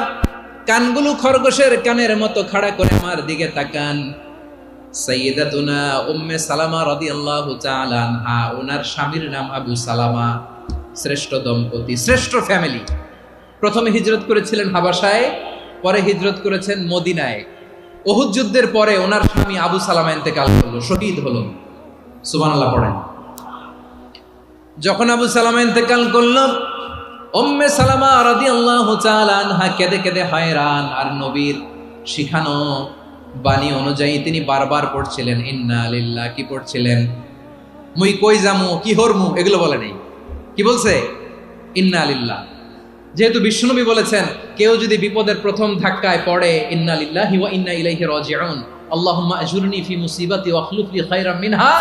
কানগুলো খরগোশের কানের মতো খাড়া করে আমার দিকে তাকান। সাইয়্যিদাতুনা উম্মে সালামা রাদিয়াল্লাহু তাআলা আনহা, ওনার স্বামীর নাম আবু সালামা। শ্রেষ্ঠ দম্পতি, শ্রেষ্ঠ ফ্যামিলি। প্রথমে হিজরত করেছিলেন হাবাসায়, পরে হিজরত করেছেন মদিনায়। উহুদ যুদ্ধের পরে ওনার স্বামী আবু সালামা ইন্তেকাল করলো, শহীদ হলো। সুবহানাল্লাহ পড়েন। যখন আবু সালামা ইন্তেকাল করল, উম্মে সালামা রাদিয়াল্লাহু তাআলা আনহা কেঁদে কেঁদে হয়রান। আর নবীর শিখানো বাণী অনুযায়ী তিনি বারবার পড়ছিলেন ইন্না লিল্লাহ। কি পড়ছিলেন? মুই কই যামু, কি হরমু, এগুলো বলে নেই। কি বলছে? ইন্না লিল্লাহ। যেহেতু বিশ্বনবী বলেছেন কেউ যদি বিপদের প্রথম ধাক্কায় পড়ে ইন্না লিল্লাহি ওয়া ইন্না ইলাইহি রাজিউন, আল্লাহুম্মা আজুরনি ফি মুসিবাতি ওয়া আখলুফ লি খায়রাম মিনহা,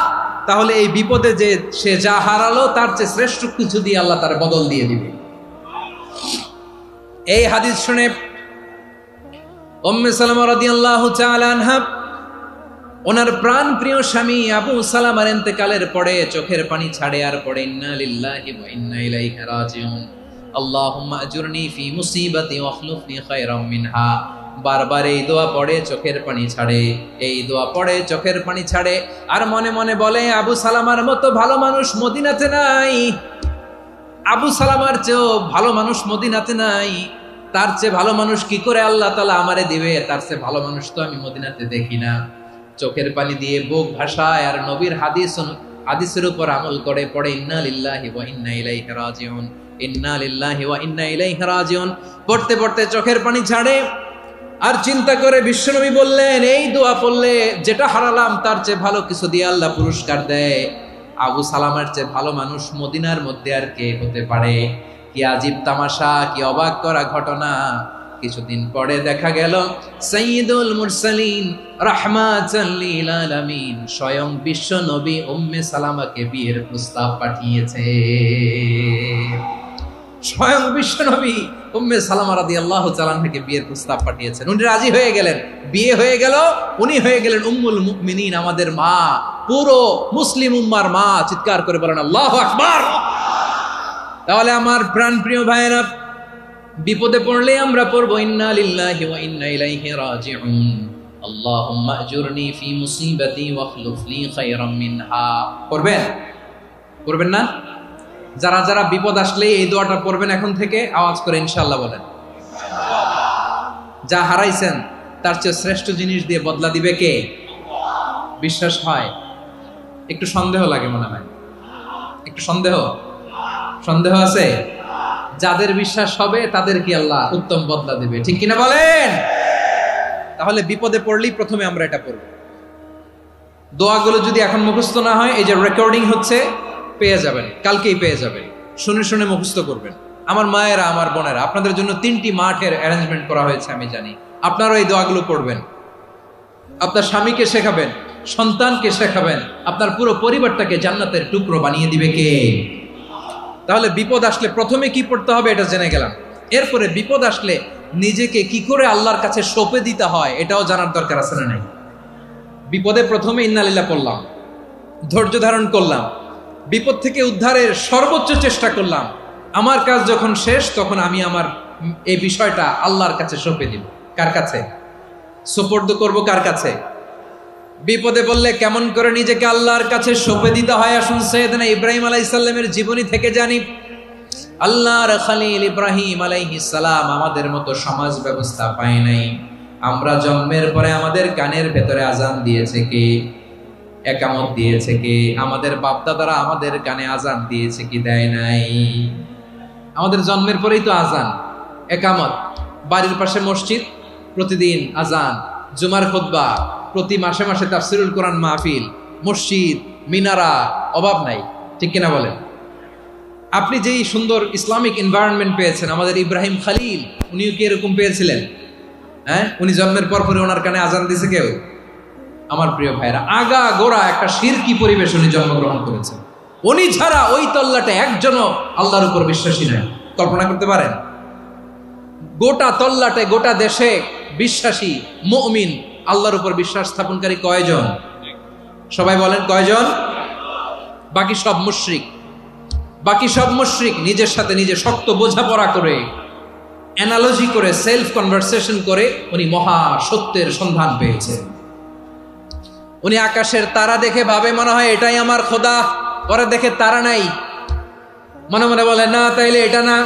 তাহলে এই বিপদে যে সে যা হারালো তার চেয়ে শ্রেষ্ঠ কিছু দিয়ে আল্লাহ তার বদল দিয়ে দিবে। এই হাদিস শুনে উম্মে সালামা রাদিয়াল্লাহু তাআলা আনহা ওনার প্রাণ প্রিয় স্বামী আবু সালামার ইন্তেকালের পরে চোখের পানি ছাড়ে আর পড়ে ইন্না লিল্লাহি ওয়া ইন্না ইলাইহি রাজিউন, আল্লাহুম্মা আজুরনি ফি মুসিবাতি ওয়া আখলুফনি খায়রাম মিনহা। বারবার এই দোয়া পড়ে চোখের পানি ছাড়ে, এই দোয়া পড়ে চোখের পানি ছাড়ে, আর মনে মনে বলে আবু সালামার মতো ভালো মানুষ মদিনাতে নাই, আবু সালামার চেয়েও ভালো মানুষ মদিনাতে নাই, তার চেয়ে ভালো মানুষ কি করে আল্লাহ তাআলা আমারে দিবে, তার চেয়ে ভালো মানুষ তো আমি মদিনাতে দেখি না। চোখের পানি দিয়ে বুক ভাসায় আর নবীর হাদিসের উপর আমল করে পড়ে ইন্না লিল্লাহি ওয়া ইন্না ইলাইহি রাজিউন, ইন্না লিল্লাহি ওয়া ইন্না ইলাইহি রাজিউন। পড়তে পড়তে চোখের পানি ছাড়ে আর চিন্তা করে বিশ্বনবী বললেন এই দোয়া পড়লে যেটা হারালাম তার চেয়ে ভালো কিছু দিয়ে আল্লাহ পুরস্কার দেয়। আবু সালামার চেয়ে ভালো মানুষ মদিনার মধ্যে আর কে হতে পারে? কি আজীব তামাশা, কি অবাক করা ঘটনা। কিছুদিন পরে দেখা গেল সাইয়্যিদুল মুরসালিন রাহমাতাল লিল আলামিন স্বয়ং বিশ্ব নবী উম্মে সালামাকে বিয়ের প্রস্তাব পাঠিয়েছে। স্বয়ং বিশ্ব নবী উম্মে সালামা রাদিয়াল্লাহু তাআলা আনহাকে বিয়ের প্রস্তাব পাঠিয়েছেন। উনি রাজি হয়ে গেলেন, বিয়ে হয়ে গেল, উনি হয়ে গেলেন উম্মুল মুমিনিন, আমাদের মা, পুরো মুসলিম উম্মার মা। চিৎকার করে বলেন আল্লাহু আকবার। তাহলে আমার প্রাণ প্রিয় ভাইরা, বিপদে পড়লে আমরা পড়বো ইন্না লিল্লাহি ওয়া ইন্না ইলাইহি রাজিউন, আল্লাহুম্মা আজুরনি ফি মুসিবাতি ওয়া আখলুফ লি খায়রাম মিনহা। পড়বেন? পড়বেন না? যারা যারা বিপদ আসলে এই দোয়াটা পড়বেন এখন থেকে আওয়াজ করে ইনশাআল্লাহ বলেন। যা হারাইছেন তার চেয়ে শ্রেষ্ঠ জিনিস দিয়ে বদলা দিবে কে? বিশ্বাস হয়? একটু সন্দেহ লাগে মনে হয়, একটু সন্দেহ আছে? যাদের বিশ্বাস হবে তাদের কি আল্লাহ উত্তম বদলা দিবে, ঠিক কিনা বলেন? তাহলে বিপদে পড়লেই প্রথমে আমরা এটা পড়ব। দোয়াগুলো যদি এখন মুখস্থ না হয়, এই যে রেকর্ডিং হচ্ছে পেয়ে যাবেন, কালকেই পেয়ে যাবেন, শুনে শুনে মুখস্থ করবেন। আমার মায়েরা, আমার বোনেরা, আপনাদের জন্য 3টি মাঠের অ্যারেঞ্জমেন্ট করা হয়েছে, আমি জানি। আপনারা এই দোয়াগুলো পড়বেন, আপনার স্বামীকে শেখাবেন, সন্তানকে শেখাবেন, আপনার পুরো পরিবারটাকে জান্নাতের টুকরো বানিয়ে দিবে কে? তাহলে বিপদ আসলে প্রথমে কি পড়তে হবে এটা জেনে গেলাম। এরপরে বিপদ আসলে নিজেকে কি করে আল্লাহর কাছে সঁপে দিতে হয় এটাও জানার দরকার আছে না নাই? বিপদে প্রথমে ইন্না লিল্লাহ পড়লাম, ধৈর্য ধারণ করলাম, বিপদ থেকে উদ্ধারের সর্বোচ্চ চেষ্টা করলাম। আমার কাজ যখন শেষ তখন আমি আমার এই বিষয়টা আল্লাহর কাছে সঁপে দিব। কার কাছে সুপর্দ করব? কার কাছে? বিপদে বললে কেমন করে নিজেকে আল্লাহর কাছে সঁপে দিতে হয় আসুন সাইয়েদনা ইব্রাহিম আলাইহিস সালামের জীবনী থেকে জানি। আল্লাহর খলিল ইব্রাহিম আলাইহিস সালাম আমাদের মতো সমাজ ব্যবস্থা পায় নাই। আমরা জন্মের পরে আমাদের কানের ভেতরে আজান দিয়েছে কে? একামত দিয়েছে কে? আমাদের বাপদাদারা আমাদের কানে আজান দিয়েছে কি? দেয় নাই। আমাদের জন্মের পরেই তো আজান, একামত, বাড়ির পাশে মসজিদ, প্রতিদিন আজান, জুমার খুতবা, প্রতি মাসে মাসে তাফসিরুল কোরআন মাহফিল, মসজিদ, মিনারা, অভাব নাই, ঠিক কিনা বলেন? আপনি যেই সুন্দর ইসলামিক এনভায়রনমেন্ট পেয়েছেন, আমাদের ইব্রাহিম খলিল উনিও কি এরকম পেয়েছিলেন? হ্যাঁ, উনি জন্মের পর পরে ওনার কানে আজান দিয়েছে কেউ? আমার প্রিয় ভাইরা, আগা গোড়া একটা শিরকি পরিবেশ উনি জন্মগ্রহণ করেছেন। উনি ছাড়া ওই তল্লাটে একজনও আল্লাহর উপর বিশ্বাসী নাই। কল্পনা করতে পারেন? গোটা তল্লাটে, গোটা দেশে বিশ্বাসী মুমিন, আল্লাহর উপর বিশ্বাস স্থাপনকারী কয়জন? সবাই বলেন কয়জন? বাকি সব মুশরিক। বাকি সব মুশরিক নিজের সাথে নিজে শক্ত বোঝাপড়া করে, অ্যানালজি করে, সেলফ কনভারসেশন করে উনি মহা সত্যের সন্ধান পেয়েছেন। উনি আকাশের তারা দেখে ভাবে মনে হয় এটাই আমার খোদা, পরে দেখে তারা নাই, মনে মনে বলে না তাইলে এটা না।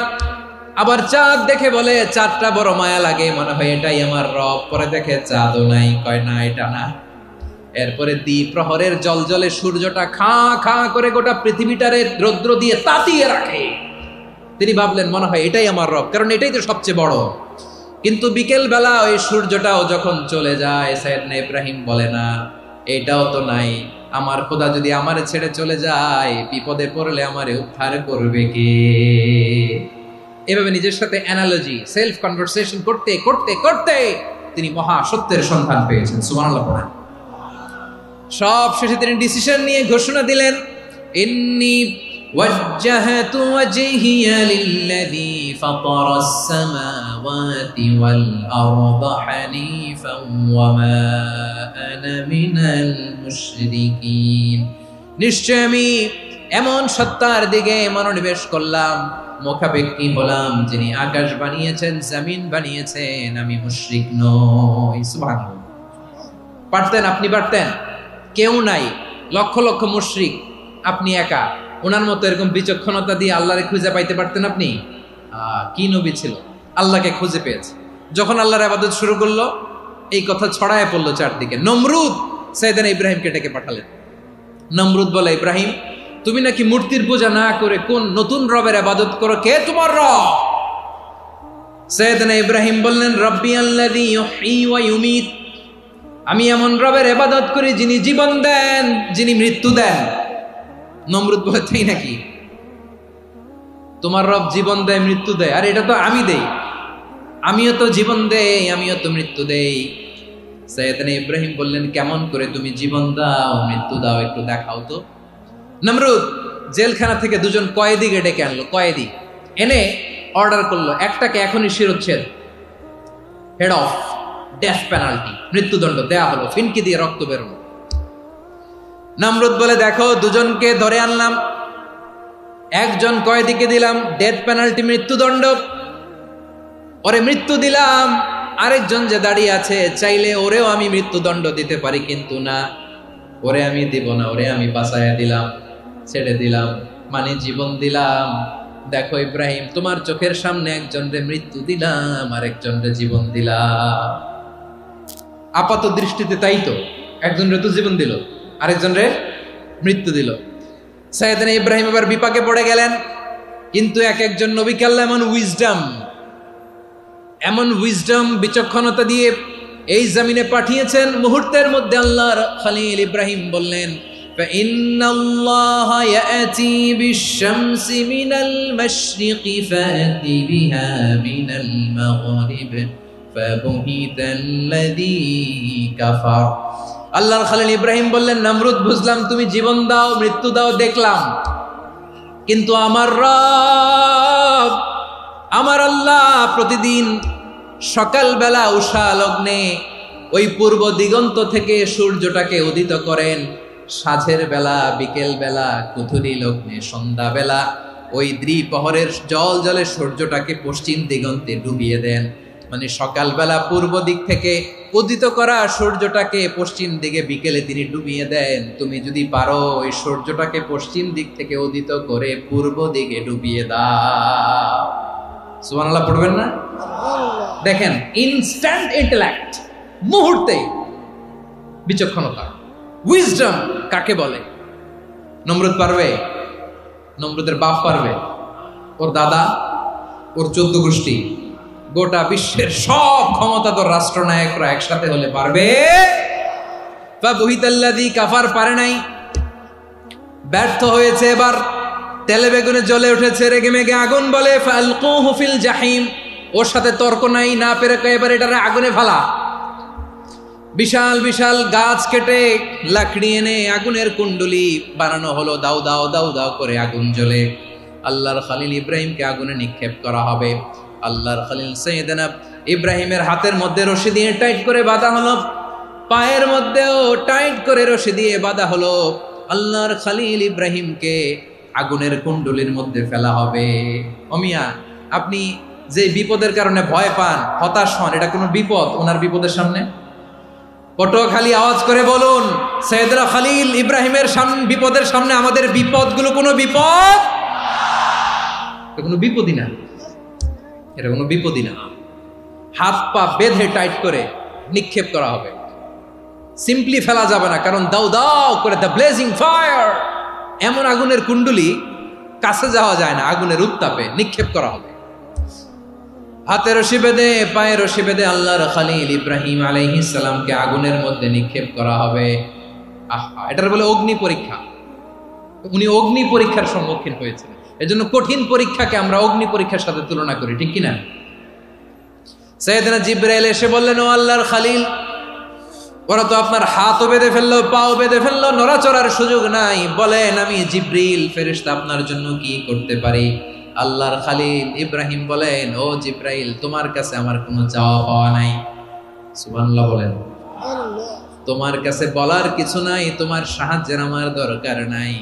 আবার চাঁদ দেখে বলে চাঁদটা বড় মায়া লাগে, মনে হয় এটাই আমার রব, পরে দেখে চাঁদও নাই, কয় না এটা না। এরপরে দ্বিপ্রহরের জলজলে সূর্যটা খা খা করে গোটা পৃথিবীটারে রৌদ্র দিয়ে তাতিয়ে রাখে। তিনি ভাবলেন মনে হয় এটাই আমার রব, কারণ এটাই তো সবচেয়ে বড়। কিন্তু বিকেল বেলা ওই সূর্যটাও যখন চলে যায়, সাইয়েদনা ইব্রাহিম বলে না এটাও তো নাই, আমার খোদা যদি আমারে ছেড়ে চলে যায়, বিপদে পড়লে আমারে উদ্ধার করবে কে? এভাবে নিজের সাথে অ্যানালজি, সেলফ কনভারসেশন করতে করতে করতে তিনি মহা সত্যের সন্ধান পেয়েছেন। সুবহানাল্লাহ পড়েন। সব শেষে তিনি ডিসিশন নিয়ে ঘোষণা দিলেন, ইন্নী ওয়াজ্জাহতু ওয়াজহিয়া লিল্লাযী ফাতারাস সামাওয়াতি ওয়াল আরদা হানিফান ওয়া মা আনা মিনাল মুশরিকিন। নিশ্চয় আমি এমন সত্তার দিকে মনোনিবেশ করলাম, মুখাপেক্ষী হলাম, যিনি আকাশ বানিয়েছেন, জমিন বানিয়েছেন, আমি মুশরিক নই। সুবহানাল্লাহ। পারতেন, আপনি পারতেন? কেউ নাই, লক্ষ লক্ষ মুশরিক, আপনি একা। ওনার মতো এরকম বিচক্ষণতা দিয়ে আল্লাহরে খুঁজে পাইতে পারতেন আপনি? কি নবী ছিল, আল্লাহকে খুঁজে পেয়েছে। যখন আল্লাহর ইবাদত শুরু করলো, এই কথা ছড়ায় পড়লো চারদিকে। নমরুদ সাইয়েদনা ইব্রাহিমকে ডেকে পাঠালেন। নমরুদ বলে, ইব্রাহিম তুমি নাকি মূর্তির পূজা না করে কোন নতুন রবের ইবাদত করো, কে তোমার রব? সাইয়েদনা ইব্রাহিম বললেন, রব্বি আল্লাযী ইউহয়ী ওয়া ইউমীত, আমি এমন রবের ইবাদত করি যিনি জীবন দেন, যিনি মৃত্যু দেন। নমরুদ বলে, তাই নাকি? তোমার রব জীবন দেয়, মৃত্যু দেয়? আর এটা তো আমি দেই, আমিও তো জীবন দেই, আমিও তো মৃত্যু দেই। সাইয়েদনা ইব্রাহিম বললেন, কেমন করে তুমি জীবন দাও, মৃত্যু দাও, একটু দেখাও তো। নমরুদ জেলখানা থেকে দুজন কয়েদিকে ডেকে আনলো। কয়েদি এনে অর্ডার করলো, একটাকে এখনই শিরোচ্ছেদ, হেড অফ, ডেথ পেনাল্টি, মৃত্যুদণ্ড দেয়া হলো, ফিনকি দিয়ে রক্ত বেরোনো। নমরুদ বলে, দেখো দুজনকে ধরে আনলাম, একজন কয়েদিকে দিলাম ডেথ পেনাল্টি, মৃত্যুদণ্ড, ওরে মৃত্যু দিলাম। আরেকজন যে দাঁড়িয়ে আছে, চাইলে ওরেও আমি মৃত্যুদণ্ড দিতে পারি, কিন্তু না, ওরে আমি দিব না, ওরে আমি বাঁচাইয়া দিলাম, ছেড়ে দিলাম, মানে জীবন দিলাম। দেখো ইব্রাহিম, তোমার চোখের সামনে একজনরে মৃত্যু দিলাম, আরেকজনরে জীবন দিলাম। আপাত দৃষ্টিতে তাই তো, একজনরে তো জীবন দিল, আরেকজনরে মৃত্যু দিল। সাইয়েদনা ইব্রাহিম এবার বিপাকে পড়ে গেলেন। কিন্তু এক একজন নবীকে আল্লাহ এমন উইজডম বিচক্ষণতা দিয়ে এই জমিনে পাঠিয়েছেন, মুহূর্তের মধ্যে আল্লাহর খলিল ইব্রাহিম বললেন, ফাইন্নাল্লাহা ইয়াতি বিশ-শামসি মিনাল মাশরিকি ফাতি বিহা মিনাল মাগরিব ফাবুহিতাল্লাযী কাফার। আল্লাহর খলিল ইব্রাহিম বললেন, নমরুদ বুঝলাম তুমি জীবন দাও, মৃত্যু দাও, দেখলাম, কিন্তু আমার রব, আমার আল্লাহ প্রতিদিন সকালবেলা উষা লগ্নে ওই পূর্ব দিগন্ত থেকে সূর্যটাকে উদিত করেন, সাঁঝের বেলা, বিকেল বেলা, কুথুরি লগ্নে, সন্ধ্যা বেলা ওই দ্বিপ্রহরের জল জলে সূর্যটাকে পশ্চিম দিগন্তে ডুবিয়ে দেন। মানে সকালবেলা পূর্ব দিক থেকে উদিত করা সূর্যটাকে পশ্চিম দিকে বিকেলে তিনি ডুবিয়ে দেন। তুমি যদি পারো ওই সূর্যটাকে পশ্চিম দিক থেকে উদিত করে পূর্ব দিকে ডুবিয়ে দাও। সুবহানাল্লাহ পড়বেন না? দেখেন, ইনস্ট্যান্ট ইন্টেলেক্ট, মুহূর্তে বিচক্ষণতা, উইজডম কাকে বলে? নমরুদ পারবে? নমরুদের বাপ পারবে? ওর দাদা, ওর 14 গোষ্ঠী, গোটা বিশ্বের সব ক্ষমতাধর রাষ্ট্রনায়করা একসাথে হলে পারবে? ফাবুহিতাল্লাযী কাফার পারে নাই, ব্যর্থ হয়েছে। এবার তেলে বেগুনে জ্বলে উঠেছে, রেগে মেগে আগুন বলে, ফালকুহু ফিল জাহিম, ওর সাথে তর্ক নাই, না পেরে এবার এটারে আগুনে ফেলা। বিশাল বিশাল গাছ কেটে লাকড়ি এনে আগুনের কুণ্ডলি বানানো হলো, দাও দাও দাও দাও করে আগুন জ্বলে। আল্লাহর খলিল ইব্রাহিমকে আগুনে নিক্ষেপ করা হবে। আল্লাহর খলিল সাইয়েদনা ইব্রাহিমের হাতের মধ্যে রশি দিয়ে টাইট করে বাঁধা হলো, পায়ের মধ্যেও টাইট করে রশি দিয়ে বাঁধা হলো। আল্লাহর খলিল ইব্রাহিমকে আগুনের কুণ্ডলির মধ্যে ফেলা হবে। অমিয়া, আপনি যে বিপদের কারণে ভয় পান, হতাশ হন, এটা কোনো বিপদ ওনার বিপদের সামনে? পটুয়াখালী আওয়াজ করে বলুন, সাইয়েদনা খলিল ইব্রাহিমের বিপদের সামনে আমাদের বিপদগুলো কোনো বিপদ? এটা কোনো বিপদই না, এটা কোনো বিপদই না। হাত পা বেঁধে টাইট করে নিক্ষেপ করা হবে। সিম্পলি ফেলা যাবে না, কারণ দাও দাও করে দ্য ব্লেজিং ফায়ার, এমন আগুনের কুণ্ডুলি কাছে যাওয়া যায় না, আগুনের উত্তাপে নিক্ষেপ করা হবে। হাতে রশি বেঁধে পায়ে রশি বেঁধে আল্লাহর খলিল ইব্রাহিম আলাইহিস সালামকে আগুনের মধ্যে নিক্ষেপ করা হবে। আহা, এটার বলে অগ্নি পরীক্ষা। উনি অগ্নি পরীক্ষার সম্মুখীন হয়েছিলেন। এজন্য কঠিন পরীক্ষাকে আমরা অগ্নি পরীক্ষার সাথে তুলনা করি, ঠিক কিনা? সাইয়েদনা জিবরাইল এসে বললেন, ও আল্লাহর খলিল, ওরা তো আপনার হাতও বেঁধে ফেললো, পাও বেঁধে ফেললো, নড়াচড়ার সুযোগ নাই, বলেন আমি জিবরিল ফেরেশতা আপনার জন্য কি করতে পারি? আল্লাহর খলিল ইব্রাহিম বলেন, ও জিবরাইল, তোমার কাছে আমার কোনো চাওয়া পাওয়া নাই। সুবহানাল্লাহ বলেন। তোমার কাছে বলার কিছু নাই, তোমার সাহায্যের আমার দরকার নাই।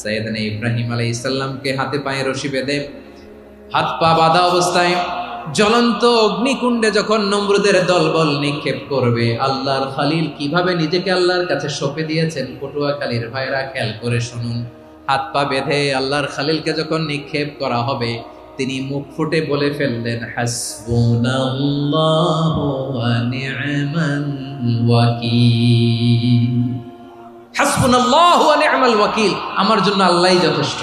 সাইয়েদনা ইব্রাহিম আলাইহিস সালামকে হাতে পায়ে রশি বেঁধে হাত পা বাঁধা অবস্থায় জ্বলন্ত অগ্নিকুণ্ডে যখন নমরুদের দলবল নিক্ষেপ করবে, আল্লাহর খলিল কিভাবে নিজেকে আল্লাহর কাছে সঁপে দিয়েছেন পটুয়াখালীর ভাইরা খেয়াল করে শুনুন। হাত পা বেঁধে আল্লাহর খলিলকে যখন নিক্ষেপ করা হবে, তিনি মুখ ফুটে বলে ফেললেন, হাসবুনাল্লাহু ওয়া নি'মাল ওয়াকিল। হাসবুনাল্লাহু ওয়া নি'মাল ওয়াকিল, আমার জন্য আল্লাহই যথেষ্ট,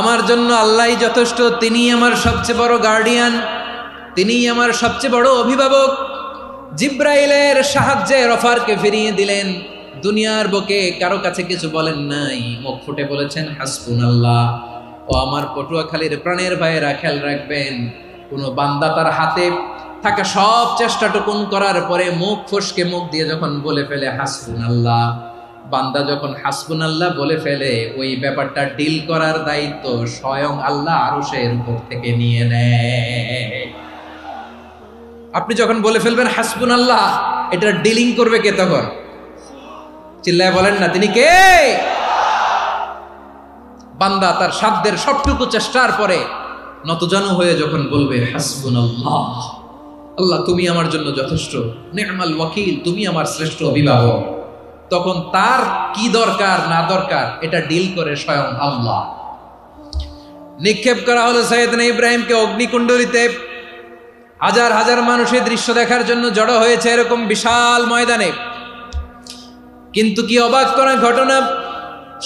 আমার জন্য আল্লাহই যথেষ্ট। তিনি আমার সবচেয়ে বড় গার্ডিয়ান, তিনি আমার সবচেয়ে বড় অভিভাবক। জিব্রাইলের সাহায্যে অফারকে ফিরিয়ে দিলেন, দুনিয়ার বুকে কারো কাছে কিছু বলেন নাই, মুখ ফুটে বলেছেন হাসবুনাল্লাহ। ও আমার পটুয়াখালীর প্রাণের ভাইয়েরা খেয়াল রাখবেন, কোন বান্দা তার হাতে থাকা সব চেষ্টাটুকুন করার পরে মুখ ফসকে মুখ দিয়ে যখন বলে ফেলে হাসবুনাল্লাহ, বান্দা যখন হাসবুনাল্লাহ বলে ফেলে, ওই ব্যাপারটা ডিল করার দায়িত্ব স্বয়ং আল্লাহ আরশের উপর থেকে নিয়ে নেয়। আপনি যখন বলে ফেলবেন হাসবুনাল্লাহ, এটা ডিলিং করবে কে তখন? চিল্লায় বলেন না, তিনি কে? বান্দা তার সাধ্যের সবটুকু চেষ্টার পরে নতজানু হয়ে যখন বলবে হাসবুনাল্লাহ, আল্লাহ তুমি আমার জন্য যথেষ্ট, নি'মাল ওয়াকিল, তুমি আমার শ্রেষ্ঠ অভিভাবক, তখন তার কি দরকার না দরকার এটা ডিল করে স্বয়ং আল্লাহ। নিক্ষেপ করা হলো সাইয়েদনা ইব্রাহিমকে অগ্নিকুণ্ডলিতে। হাজার হাজার মানুষের দৃশ্য দেখার জন্য জড়ো হয়েছে এরকম বিশাল ময়দানে। কিন্তু কি অবাক করা ঘটনা,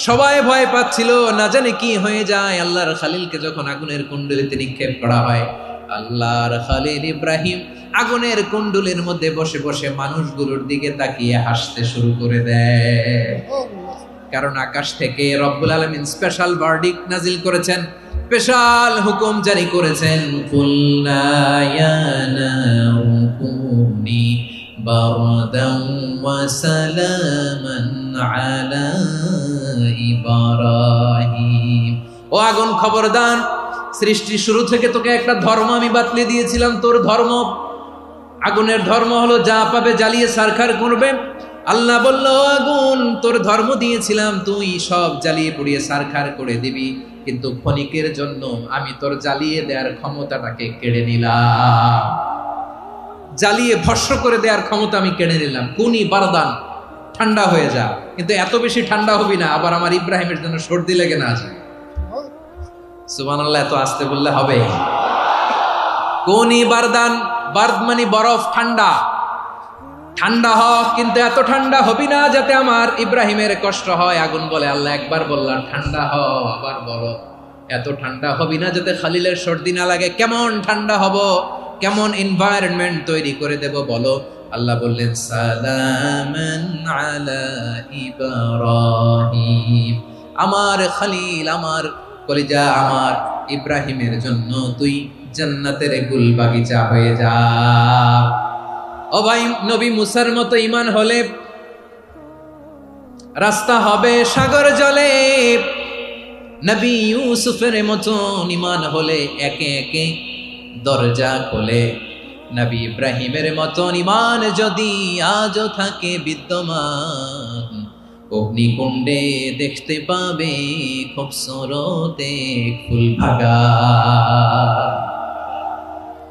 সবাই ভয় পাচ্ছিল, না জানে কি হয়ে যায়। আল্লাহর খলিলকে যখন আগুনের কুণ্ডলিতে নিক্ষেপ করা হয়, আল্লাহর খলিল ইব্রাহিম আগুনের কুণ্ডুলের মধ্যে বসে বসে মানুষগুলোর দিকে তাকিয়ে হাসতে শুরু করে দেয়। কারণ আকাশ থেকে রব্বুল আলামিন স্পেশাল ভার্ডিক্ট নাজিল করেছেন, স্পেশাল হুকুম জারি করেছেন, কুল্লা ইয়া নারু কুনি বারদান ওয়া সালামান আলা ইব্রাহিম। ও আগুন, খবরদার, সৃষ্টি শুরু থেকে তোকে একটা ধর্ম আমি বাতলে দিয়েছিলাম, তোর ধর্ম, আগুনের ধর্ম হলো যা পাবে জ্বালিয়ে সারখার করবে। আল্লাহ বলল, আগুন, তোর ধর্ম দিয়েছিলাম, তুই সব জ্বালিয়ে পুড়িয়ে সারখার করে দিবি, কিন্তু ক্ষণিকের জন্য আমি তোর জ্বালিয়ে দেওয়ার ক্ষমতাটাকে কেড়ে নিলাম, জ্বালিয়ে ভস্ম করে দেওয়ার ক্ষমতা আমি কেড়ে নিলাম। কুনি বারদান, ঠান্ডা হয়ে যা, কিন্তু এত বেশি ঠান্ডা হবি না আবার আমার ইব্রাহিমের জন্য সর্দি লেগে না যায়। সুবহানাল্লাহ, এত আসতে বললে হবে? কুনি বারদান, বার্দ মানে বরফ, ঠান্ডা, ঠান্ডা হ, কিন্তু এত ঠান্ডা হবি না যাতে আমার ইব্রাহিমের কষ্ট হয়। আগুন বলে, আল্লাহ একবার বললাম ঠান্ডা হ, আবার বলো এত ঠান্ডা হবি না যাতে খলিলের সর্দি না লাগে। কেমন ঠান্ডা হব, কেমন এনভায়রনমেন্ট তৈরি করে দেব বলো? আল্লাহ বললেন, সালামান আলা ইব্রাহিম, আমার খলিল, আমার কলিজা, আমার ইব্রাহিমের জন্য তুই জান্নাতের গুল বাগিচা হয়ে যা। ও ভাই, নবী মুসার মতো ঈমান হলে রাস্তা হবে সাগর জলে, নবী ইউসুফের মতো ঈমান হলে একে একে দরজা খোলে। নবী ইব্রাহিমের মতো ঈমান যদি আজও থাকে বিদ্যমান, অগ্নিকুণ্ডে দেখতে পাবে খুবসুরত এক ফুল ভাগা।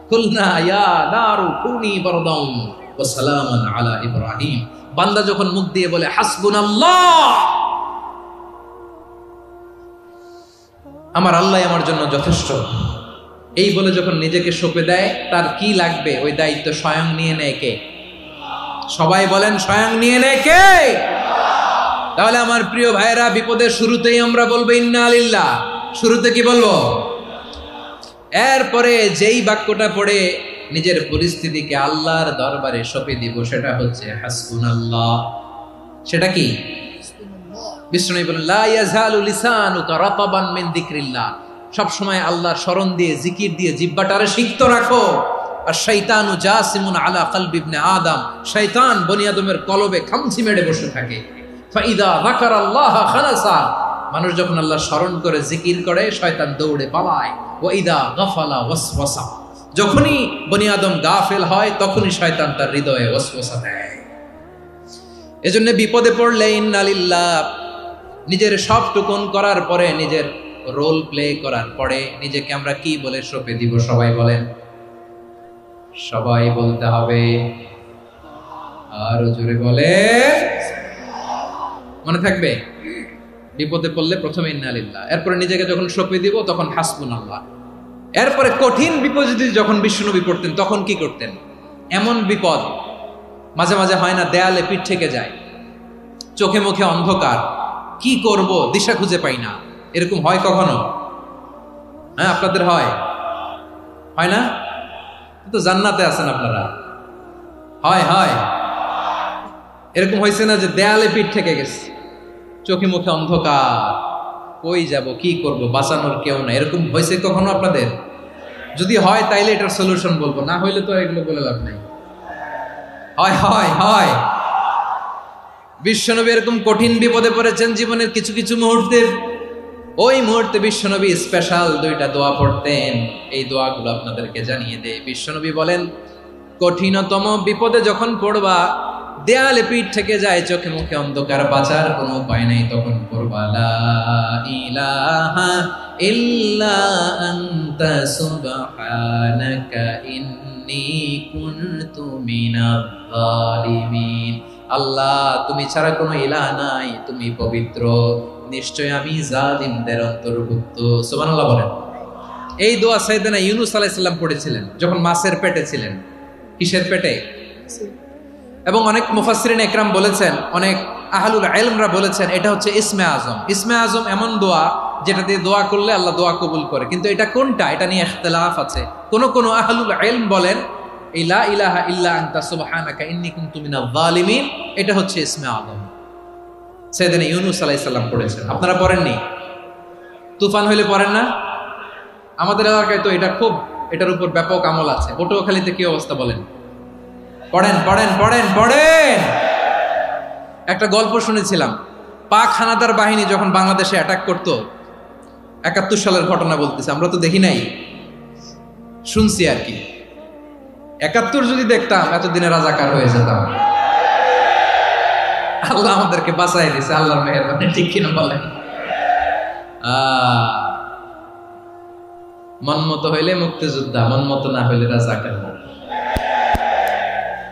কুলনা ইয়া নারু কুনি বারদান ওয়া সালামান আলা ইব্রাহিম। বান্দা যখন মুখ দিয়ে বলে হাসবুনাল্লাহ, আমার আল্লাহ আমার জন্য যথেষ্ট, এই বলে যখন নিজেকে সঁপে দেয়, তার কি লাগবে ওই দায়িত্ব স্বয়ং নিয়ে নেয় কে? সবাই বলেন স্বয়ং নিয়ে নেয় কে? তাহলে আমার প্রিয় ভাইরা, বিপদের শুরুতেই আমরা বলবো ইন্না লিল্লাহ। শুরুতে কি বলবো? এরপরে যেই বাক্যটা পড়ে নিজের পরিস্থিতিকে আল্লাহর দরবারে সঁপে দিব, সেটা হচ্ছে হাসবুনাল্লাহ। সেটা কি? বিষ্ণু বলেন লা ইয়াজালু লিসানুকা রাতাবান মিন যিকরিল্লাহ। সব সময় আল্লাহর স্মরণ দিয়ে, জিকির দিয়ে জিহ্বাটারে সিক্ত রাখো। আর শয়তানু জাসিমুন আলা কলবি ইবনে আদম, শয়তান বনি আদমের কলবে খামচি মেরে বসে থাকে। ফাইদা যাকারাল্লাহ খানাসা, মানুষ যখন আল্লাহ স্মরণ করে জিকির করে শয়তান দৌড়ে পালায়। ওয়াইদা গাফালা ওয়াসওয়াসা, যখনই বনি আদম গাফেল হয় তখনই শয়তান তার হৃদয়ে ওয়াসওয়াসা দেয়। এজন্য বিপদে পড়লে ইন্না লিল্লাহ, নিজের সব টুকুন করার পরে, নিজের রোল প্লে করার পরে নিজেকে আমরা কি বলে সঁপে দিব? সবাই বলেন, সবাই বলতে হবে। আরো জোরে বলে, মনে থাকবে? বিপদে পড়লে প্রথমে ইন্না লিল্লাহ, এরপরে নিজেকে যখন সঁপে দিব তখন হাসবুনাল্লাহ। এরপরে কঠিন বিপদে যখন বিশ্বনবী পড়তেন তখন কি করতেন? এমন বিপদ মাঝে মাঝে হয় না, দেয়ালে পিঠ থেকে যায়, চোখে মুখে অন্ধকার, কি করব দিশা খুঁজে পাই না, এরকম হয় কখনো? হ্যাঁ, আপনাদের হয়? হয় না? তো জান্নাতে আছেন আপনারা। হয় হয় এরকম হয়েছে না যে দেয়ালে পিঠ থেকে গেছে, চোখে মুখে অন্ধকার, কই যাব, কি করব, বাঁচানোর কেউ না, এরকম হয়েছে কখনো আপনাদের? যদি হয় তাইলে এটার সলিউশন বলবো, না হইলে তো এগুলো বলে লাভ নাই। হয় হয় হয় বিশ্বনবী এরকম কঠিন বিপদে পড়েছেন জীবনের কিছু কিছু মুহূর্তে। ওই মুহূর্তে বিশ্বনবী স্পেশাল দুইটা দোয়া পড়তেন। এই দোয়াগুলো আপনাদেরকে জানিয়ে দেয়। বিশ্বনবী বলেন, কঠিনতম বিপদে যখন পড়বা, দেয়ালে পিঠ থেকে যায়, চোখে মুখে অন্ধকার, বাঁচার কোনো উপায় নাই, তখন পড়বা লা ইলাহা ইল্লা আনতা সুবহানাকা ইন্নী কুনতু মিনাজ জালিমিন। আল্লাহ, তুমি ছাড়া কোনো ইলাহ নাই, তুমি পবিত্র, নিশ্চয় আমি জালিমদের অন্তর্ভুক্ত। সুবহানাল্লাহ বলেন। এই দোয়া সাইয়েদনা ইউনূস আলাইহিস সালাম পড়েছিলেন যখন মাছের পেটে ছিলেন। কিসের পেটে? এবং অনেক মুফাসসিরিন একরাম বলেছেন, অনেক আহলুল ইলমরা বলেছেন, এটা হচ্ছে ইসমে আজম। ইসমে আজম এমন দোয়া যেটা দিয়ে দোয়া করলে আল্লাহ দোয়া কবুল করে, কিন্তু এটা কোনটা, এটা নিয়ে ইখতিলাফ আছে। কোন আহলুল ইলম বলেন লা ইলাহা ইল্লা আনতা সুবহানাকা ইন্নী কুনতু মিনাজ জালিমিন, এটা হচ্ছে ইসমে আজম। সাইয়েদনা ইউনূস আলাইহিস সালাম পড়েছেন। আপনারা পড়েননি? তুফান হইলে পড়েন না? আমাদের এলাকায় তো এটা খুব, এটার উপর ব্যাপক আমল আছে। পটুয়াখালীতে কি অবস্থা বলেন? পড়েন পড়েন পড়েন পড়েন। একটা গল্প শুনেছিলাম, পাক হানাদার বাহিনী যখন বাংলাদেশে অ্যাটাক করতো, ৭১ সালের ঘটনা বলতেছে, আমরা তো দেখি নাই, শুনছি আর কি। ৭১ যদি দেখতাম এতদিনে রাজাকার হয়ে যেতাম। আল্লাহ আমাদেরকে বাঁচাই দিছে, আল্লাহর মেহেরবানি, ঠিক কিনা বলেন? মন মতো হইলে মুক্তিযোদ্ধা, মন মতো না হইলে রাজাকার।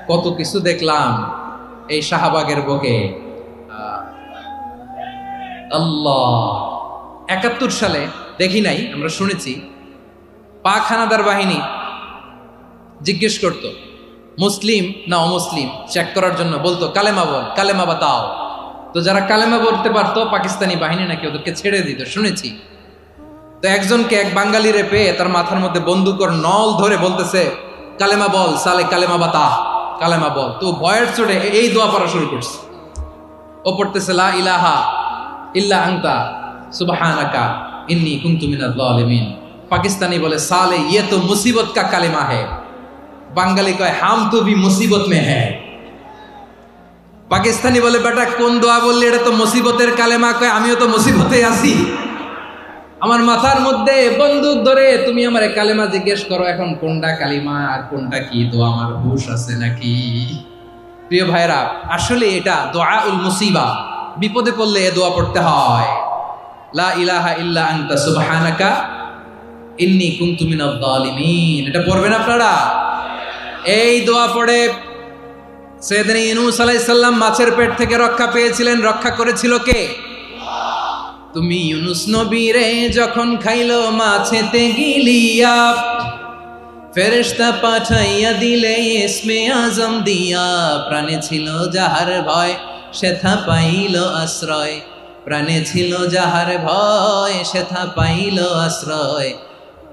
কত কিছু দেখলাম এই শাহবাগের বুকে। আল্লাহ, ৭১ সালে দেখি নাই, আমরা শুনেছি, পাক হানাদার বাহিনী জিজ্ঞেস করত মুসলিম না অমুসলিম চেক করার জন্য, বলতো কালেমা বল, কালেমা বাতাও। তো যারা কালেমা বলতে পারতো পাকিস্তানি বাহিনী নাকি ওদেরকে ছেড়ে দিত, শুনেছি। তো একজনকে, এক বাঙালিরে পেয়ে তার মাথার মধ্যে বন্দুকর নল ধরে বলতেছে কালেমা বল সালে, কালেমা বাতা, কালেমা বল। তো ভয়ের চোটে এই দোয়া পড়া শুরু করছে। ও পড়তেছে লা ইলাহা ইল্লা আনতা সুবহানাকা ইন্নী কুনতু মিনাজ জালিমিন। পাকিস্তানি বলে সালে ये तो मुसीबत का কালেমা है। বাঙালি কয় হাম তো ভি মুসিবত মে হ্যায়। পাকিস্তানি বলে বেটা কোন দোয়া বললি, এটা তো মুসিবতের কালেমা। কয় আমিও তো মুসিবতে আছি, আমার মাথার মধ্যে বন্দুক ধরে তুমি আমার কালেমা জিজ্ঞেস করো, এখন কোনটা কালিমা আর কোনটা কি দোয়া, আমার হুশ আছে নাকি? প্রিয় ভাইরা, আসলে এটা দুআউল মুসিবা, বিপদে পড়লে এ দোয়া পড়তে হয়। লা ইলাহা ইল্লা আনতা সুবহানাকা ইন্নী কুনতু মিনাজ জালিমিন, এটা পড়বেন আপনারা। এই দোয়া পড়ে সাইয়েদনা ইউনূস আলাইহিস সালাম মাছের পেট থেকে রক্ষা পেয়েছিলেন। রক্ষা করেছিল কে? তুমি ইউনূস নবীরে যখন খাইলো মাছেতে গিলিয়া, ফেরেশতা পাঠাইয়া দিলে ইসমে আজম দিয়া, প্রাণে ছিল যাহার ভয় সেথা পাইল আশ্রয়, প্রাণে ছিল যাহার ভয় সেথা পাইল আশ্রয়,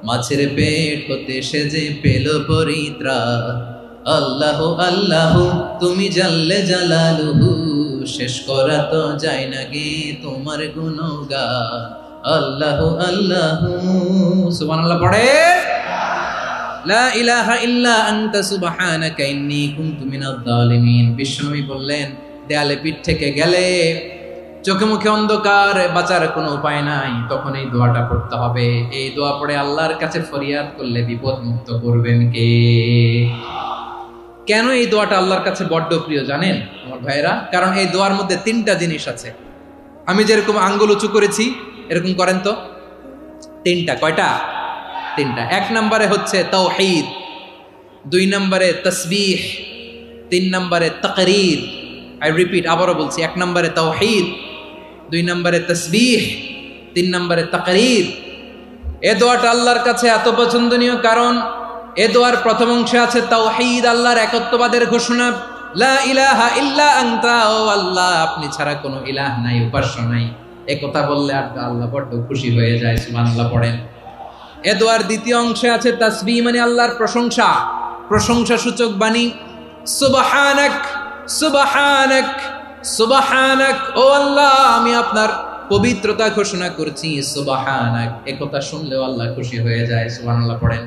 মাছের পেট হতে সে যে পেল পরিত্রাণ। আল্লাহ আল্লাহ তুমি জাল্লে জালালুহু, শেষ করা তো যায় না গে তোমার গুণগান। আল্লাহ আল্লাহ, সুবহানাল্লাহ পড়ে। লা ইলাহা ইল্লা আনতা সুবহানাকা ইন্নী কুনতু মিনাজ জালিমিন। বিশ্বনবী বললেন, দেয়ালে পিঠ থেকে গেলে, চোখে মুখে অন্ধকার, বাঁচার কোনো উপায় নাই, তখন এই দোয়াটা পড়তে হবে। এই দোয়া পড়ে আল্লাহর কাছে ফরিয়াদ করলে বিপদ মুক্ত করবেন কে? কেন এই দোয়াটা আল্লাহর কাছে বড্ড প্রিয় জানেন আমার ভাইয়েরা? কারণ এই দোয়ার মধ্যে তিনটা জিনিস আছে। আমি যেরকম আঙ্গুল উঁচু করেছি এরকম করেন তো। তিনটা। কয়টা? তিনটা। এক নম্বরে হচ্ছে তাওহীদ, দুই নম্বরে তাসবিহ, তিন নম্বরে তাকরীর। আই রিপিট, আবারও বলছি, এক নম্বরে তাওহীদ, দুই নম্বরে তাসবিহ, তিন নম্বরে তাকরীর। এ দোয়াটা আল্লাহর কাছে এত পছন্দনীয় কারণ এ দোয়ার প্রথম অংশে আছে তাওহীদ, আল্লাহর একত্ববাদের ঘোষণা। লা ইলাহা ইল্লা আনতা, ও আল্লাহ আপনি ছাড়া কোনো ইলাহ নাই, উপাস্য নাই। এ কথা বললে আর আল্লাহ বড় খুশি হয়ে যায়, সুবহানাল্লাহ পড়েন। এ দোয়ার দ্বিতীয় অংশে আছে তাসবিহ, মানে আল্লাহর প্রশংসা, প্রশংসা সূচক বাণী। সুবহানাক সুবহানাক সুবহানাক, ও আল্লাহ আমি আপনার পবিত্রতা ঘোষণা করছি, সুবহানাক। এ কথা শুনলেও আল্লাহ খুশি হয়ে যায়, সুবহানাল্লাহ পড়েন।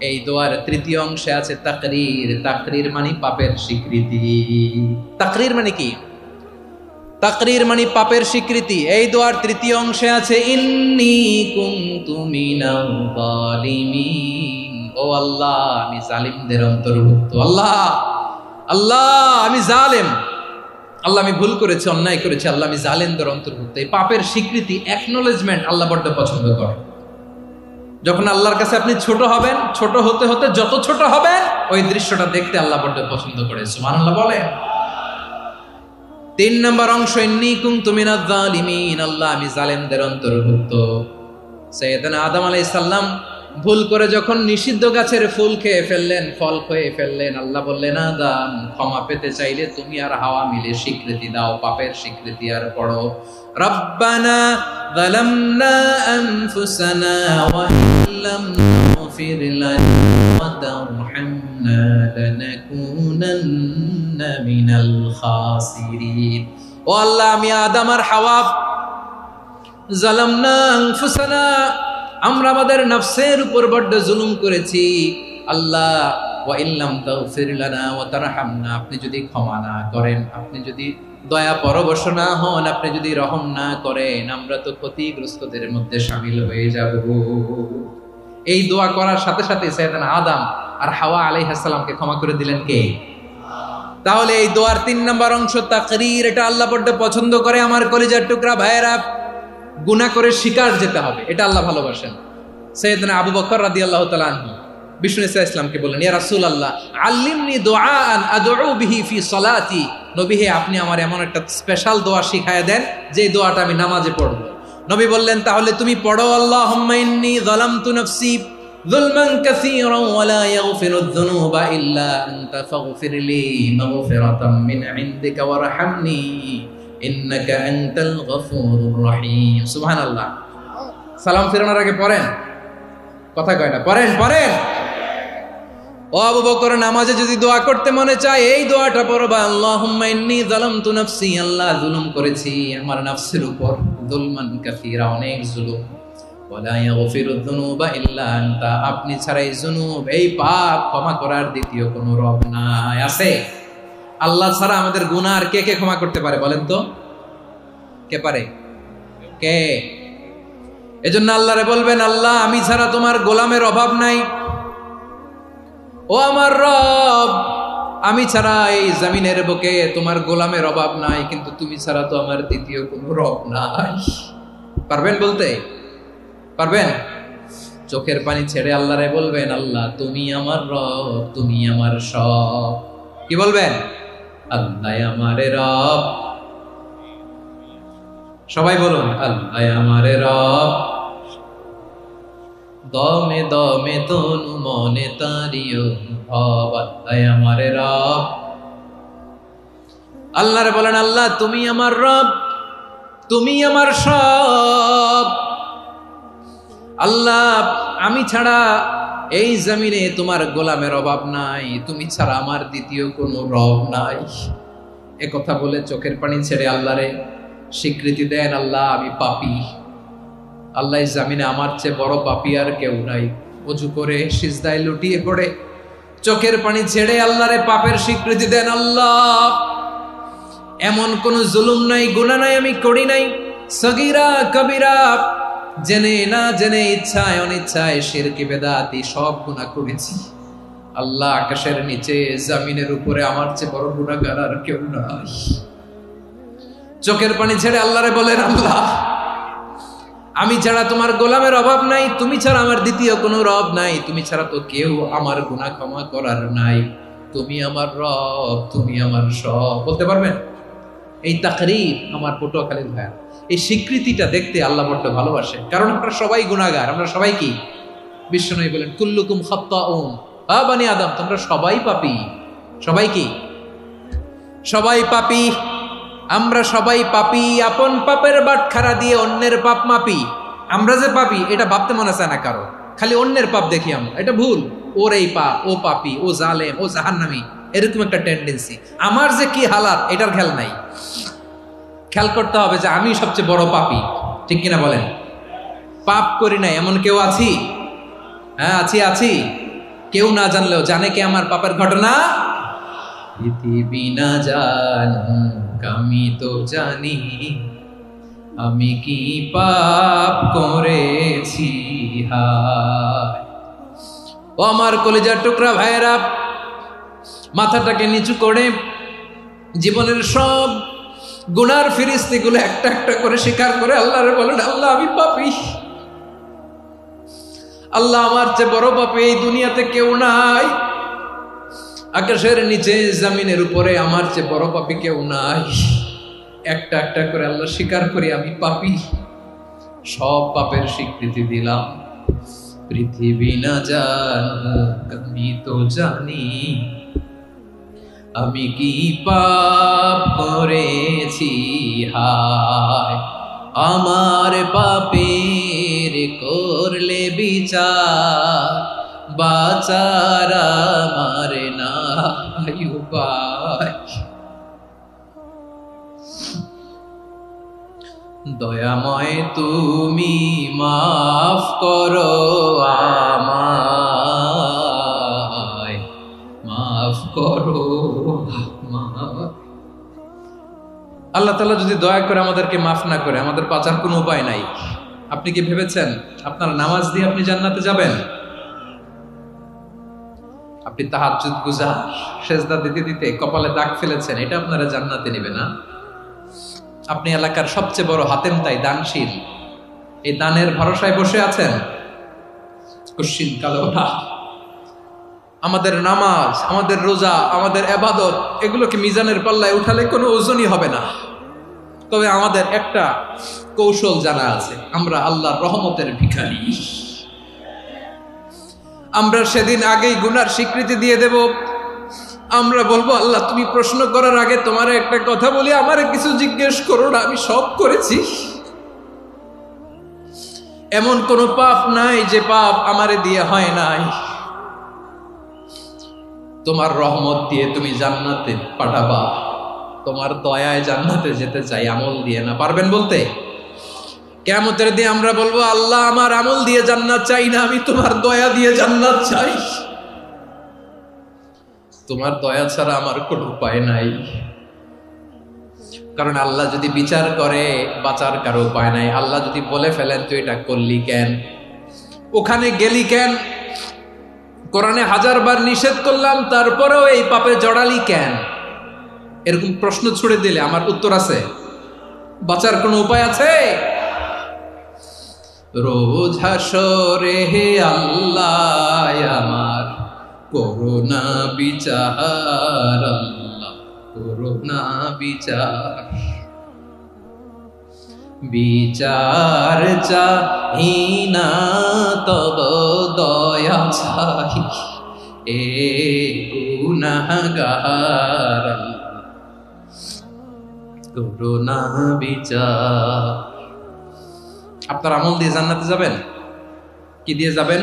এই দোয়ার তৃতীয় অংশে আছে তাকরীর, তাকরীর মানে পাপের স্বীকৃতি। তাকরীর মানে কি? তাকরীর মানে পাপের স্বীকৃতি। এই দোয়ার তৃতীয় অংশে আছে ইন্নী কুনতু মিনাল জালিমিন, ও আল্লাহ আমি জালিমদের অন্তর্ভুক্ত। আল্লাহ আল্লাহ আমি জালেম, আল্লাহ আমি ভুল করেছি, অন্যায় করেছি, আল্লাহ আমি জালেমদের অন্তর্ভুক্ত। এই পাপের স্বীকৃতি, অ্যাকনোলেজমেন্ট আল্লাহ বড্ড পছন্দ করে। যখন আল্লাহর কাছে আপনি ছোট হবেন, ছোট হতে হতে যত ছোট হবেন ওই দৃশ্যটা দেখতে আল্লাহ বড্ড পছন্দ করে, সুবহানাল্লাহ বলেন। তিন নম্বর অংশ ইন্নী কুনতু মিনাজ জালিমিন, আল্লাহ আমি জালেমদের অন্তর্ভুক্ত। সাইয়েদনা আদম আলাইহিস সালাম ভুল করে যখন নিষিদ্ধ গাছের ফুল খেয়ে ফেললেন, ফল খেয়ে ফেললেন, আল্লাহ বললেন আদম ক্ষমা পেতে চাইলে তুমি আর হাওয়া মিলে স্বীকৃতি দাও, পাপের স্বীকৃতি আর পড়ো রব্বানা যালামনা আনফুসানা ওয়া ইল্লাম তাগফির লানা ওয়া তারহামনা লানাকুনান্না মিনাল খাসিরিন। ও আল্লাহ আমি আদম আর হাওয়া যালামনা আনফুসানা, আমরা আমাদের নফসের উপর বড্ড জুলুম করেছি। আল্লাহ ওয়া ইল্লাম তাগফির লানা ওয়া তারহামনা, আপনি যদি ক্ষমা না করেন, আপনি যদি দয়া পরবশ না হন, আপনি যদি রহম না করেন, আমরা তো ক্ষতিগ্রস্তদের মধ্যে শামিল হয়ে যাব। এই দোয়া করার সাথে সাথে সাইয়েদনা আদম আর হাওয়া আলাইহিস সালামকে ক্ষমা করে দিলেন কে? তাহলে এই দোয়ার তিন নম্বর অংশ তাকরীর, এটা আল্লাহ বড্ড পছন্দ করে। আমার কলিজার টুকরা ভাইয়েরা, গুনাহ করে শিকার যেতে হবে, এটা আল্লাহ ভালোবাসেন। সাইয়েদনা আবু বকর রাদিয়াল্লাহু তাআলা আনহু বিষ্ণু ইসলামকে বললেন, ইয়া রাসূলুল্লাহ আল্লিমনি দুআআন আদউ বিহি ফি সলাতি, নবী হে আপনি আমার এমন একটা স্পেশাল দোয়া শিখায়া দেন যে দোয়াটা আমি নামাজে পড়ব। নবী বললেন, তাহলে তুমি পড়ো আল্লাহুম্মা ইন্নী যালামতু নাফসি যুলমান কাসীরান ওয়া লা ইয়াগফিরুয যুনুবা ইল্লা আনতা ফাগফিরলি মাগফিরাতাম মিন ইনদিকা ওয়ারহামনি ইন্নাকা আনতাল গফুরুর রহিম। সুবহানাল্লাহ। সালাম ফিরানোর আগে পড়েন, কথা কয় না, পড়েন পড়েন। ও আবু বকর, নামাজে যদি দোয়া করতে মনে চায় এই দোয়াটা পড়বা, আল্লাহুম্মা ইন্নী যালামতু নাফসি, আল্লাহ জুলুম করেছি আমার নফসের উপর, যুলমান কাসীরা, অনেক জুলুম, ওয়া লা ইয়াগফিরুয যুনুবা ইল্লা আনতা, আপনি ছাড়া এই জুনুব, এই পাপ ক্ষমা করার দ্বিতীয় কোনো রব নাই। আছে? আল্লাহ ছাড়া আমাদের গুনাহ আর কে কে ক্ষমা করতে পারে বলেন তো? কে পারে? কে? এজন্য আল্লাহরে বলবেন, আল্লাহ আমি ছাড়া তোমার গোলামের অভাব নাই, ও আমার রব আমি ছাড়া এই জমিনের বুকে তোমার গোলামের অভাব নাই, কিন্তু তুমি ছাড়া তো আমার দ্বিতীয় কোনো রব নাই। পারবেন বলতে? পারবেন? চোখের পানি ছেড়ে আল্লাহরে বলবেন, আল্লাহ তুমি আমার রব, তুমি আমার সব। কি বলবেন? আল্লাহ আমারে রব। সবাই বলুন, আল্লাহ আমারে রব, দমে দমে তনু মনে তারি অনুভব, আল্লাহ আমার রব। আল্লাহরে বলেন, আল্লাহ তুমি আমার রব, তুমি আমার সব। আল্লাহ আমি ছাড়া এই জমিনে তোমার গোলামের অভাব নাই, তুমি ছাড়া আমার দ্বিতীয় কোনো রব নাই। এ কথা বলে চোখের পানি ছেড়ে আল্লাহরে স্বীকৃতি দেন, আল্লাহ আমি পাপী। আল্লাহ জামিনে আমার চেয়ে বড় পাপী আর কেউ নাই। ওযু করে সিজদায় লুটিয়ে পড়ে চোখের পানি ছেড়ে আল্লাহরে পাপের স্বীকৃতি দেন, আল্লাহ এমন কোন জুলুম নাই, গুনাহ নাই আমি করি নাই, সগীরা কবিরা, জেনে না জেনে, ইচ্ছায় অনিচ্ছায়, শিরকি বেদাতি সব গুনাহ করেছি। আল্লাহ আকাশের নিচে জমিনের উপরে আমার চেয়ে বড় গুনাহগার আর কেউ নাই। চোখের পানি ছেড়ে আল্লাহরে বলেন, আল্লাহ আমি ছাড়া তোমার গোলামের অভাব নাই, তুমি ছাড়া আমার দ্বিতীয় কোনো রব নাই, তুমি ছাড়া তো কেউ আমার গুনাহ ক্ষমা করার নাই, তুমি আমার রব, তুমি আমার সব। বলতে পারবেন? এই তাকরীর আমার পটুয়াখালীর ভাইয়া, এই স্বীকৃতিটা দেখতে আল্লাহ বড্ড ভালোবাসে, কারণ আমরা সবাই গুনাহগার। আমরা সবাই কি? বিশ্বনবী বলেন, কুল্লুকুম খাত্তাউন, আ বানি আদম, তোমরা সবাই পাপী। সবাই কি? সবাই পাপী। আমরা সবাই পাপী, আপন পাপের বাটখারা দিয়ে অন্যের পাপ মাপি। আমরা যে পাপী এটা ভাবতে মনে চায় না কারো, খালি অন্যের পাপ দেখি আমরা, এটা ভুল। ওর এই পাপ, ও পাপী, ও জালেম, ও জাহান্নামী, এরকম একটা টেন্ডেন্সি। আমার যে কি হালাত এটার খেয়াল নাই। খেয়াল করতে হবে যে আমি সবচেয়ে বড় পাপী, ঠিক কিনা বলেন? পাপ করি নাই এমন কেউ আছি? হ্যাঁ আছি। কেউ না জানলেও জানে কে আমার পাপের ঘটনা? পৃথিবী না জানুক আমি তো জানি, আমি কি পাপ করেছি। হায় ও আমার কলিজার টুকরা ভাইয়েরা, মাথাটাকে নিচু করে জীবনের সব গুনার ফিরিস্তিগুলো একটা একটা করে স্বীকার করে আল্লাহরে বলেন, আল্লাহ আমি পাপী। আল্লাহ আমার চেয়ে বড় পাপী এই দুনিয়াতে কেউ নাই। আকাশের নিচে জমিনের উপরে আমার চেয়ে বড় পাপী কেউ নাই। একটা একটা করে আল্লাহ স্বীকার করি আমি পাপী, সব পাপের স্বীকৃতি দিলাম। পৃথিবী না জানুক আমি তো জানি, আমি কি পাপ করেছি। হায় আমার পাপের করলে বিচার, বাঁচার আমার নাই উপায়। দয়াময় তুমি মাফ করো আমায়, মাফ করো আমায়। আল্লাহ তাআলা যদি দয়া করে আমাদেরকে মাফ না করে, আমাদের বাঁচার কোনো উপায় নাই। আপনি কি ভেবেছেন আপনার নামাজ দিয়ে আপনি জান্নাতে যাবেন? আপনি তাহাজ্জুদ গুজার, সেজদা দিতে দিতে কপালে দাগ ফেলেছেন, এটা আপনারা জান্নাতে নেবে না। আপনি এলাকার সবচেয়ে বড় হাতেম তাই দানশীল, এই দানের ভরসায় বসে আছেন, কুশ্চিন কালো না। আমাদের নামাজ, আমাদের রোজা, আমাদের ইবাদত, এগুলোকে মিজানের পাল্লায় উঠালে কোনো ওজনই হবে না। তবে আমাদের একটা কৌশল জানা আছে, আমরা আল্লাহর রহমতের ভিখারি। আমরা সেদিন আগেই গুনার স্বীকৃতি দিয়ে দেব। আমরা বলবো, আল্লাহ তুমি প্রশ্ন করার আগে তোমার একটা কথা বলি, আমারে কিছু জিজ্ঞেস করো না, আমি সব করেছি। এমন কোন পাপ নাই যে পাপ আমারে দিয়ে হয় নাই। তোমার রহমত দিয়ে তুমি জান্নাতে পাঠাবা, তোমার দয়ায় জান্নাতে যেতে চাই, আমল দিয়ে না। পারবেন বলতে? কিয়ামতের দিন আমরা বলবো, আল্লাহ আমার আমল দিয়ে জান্নাত চাই না, আমি তোমার দয়া দিয়ে জান্নাত চাই। তোমার দয়া ছাড়া আমার কোনো উপায় নাই। কারণ আল্লাহ যদি বিচার করে বাঁচার কারো উপায় নাই। আল্লাহ যদি বলে ফেলেন তুই এটা করলি কেন, ওখানে গেলি কেন, কোরআনে 1000 বার নিষেধ করলাম তারপরেও এই পাপে জড়ালি কেন, এরকম প্রশ্ন ছুড়ে দিলে আমার উত্তর আছে? বাঁচার কোনো উপায় আছে? রোজ হাসরে হে আল্লাহ আমার করুণা বিচার, আল্লাহ করুণা বিচার। বিচার চাহি না তব দয়া চাহি এ গুনাহগার করুণা বিচার। আপনার আমল দিয়ে জান্নাতে যাবেন? কি দিয়ে যাবেন?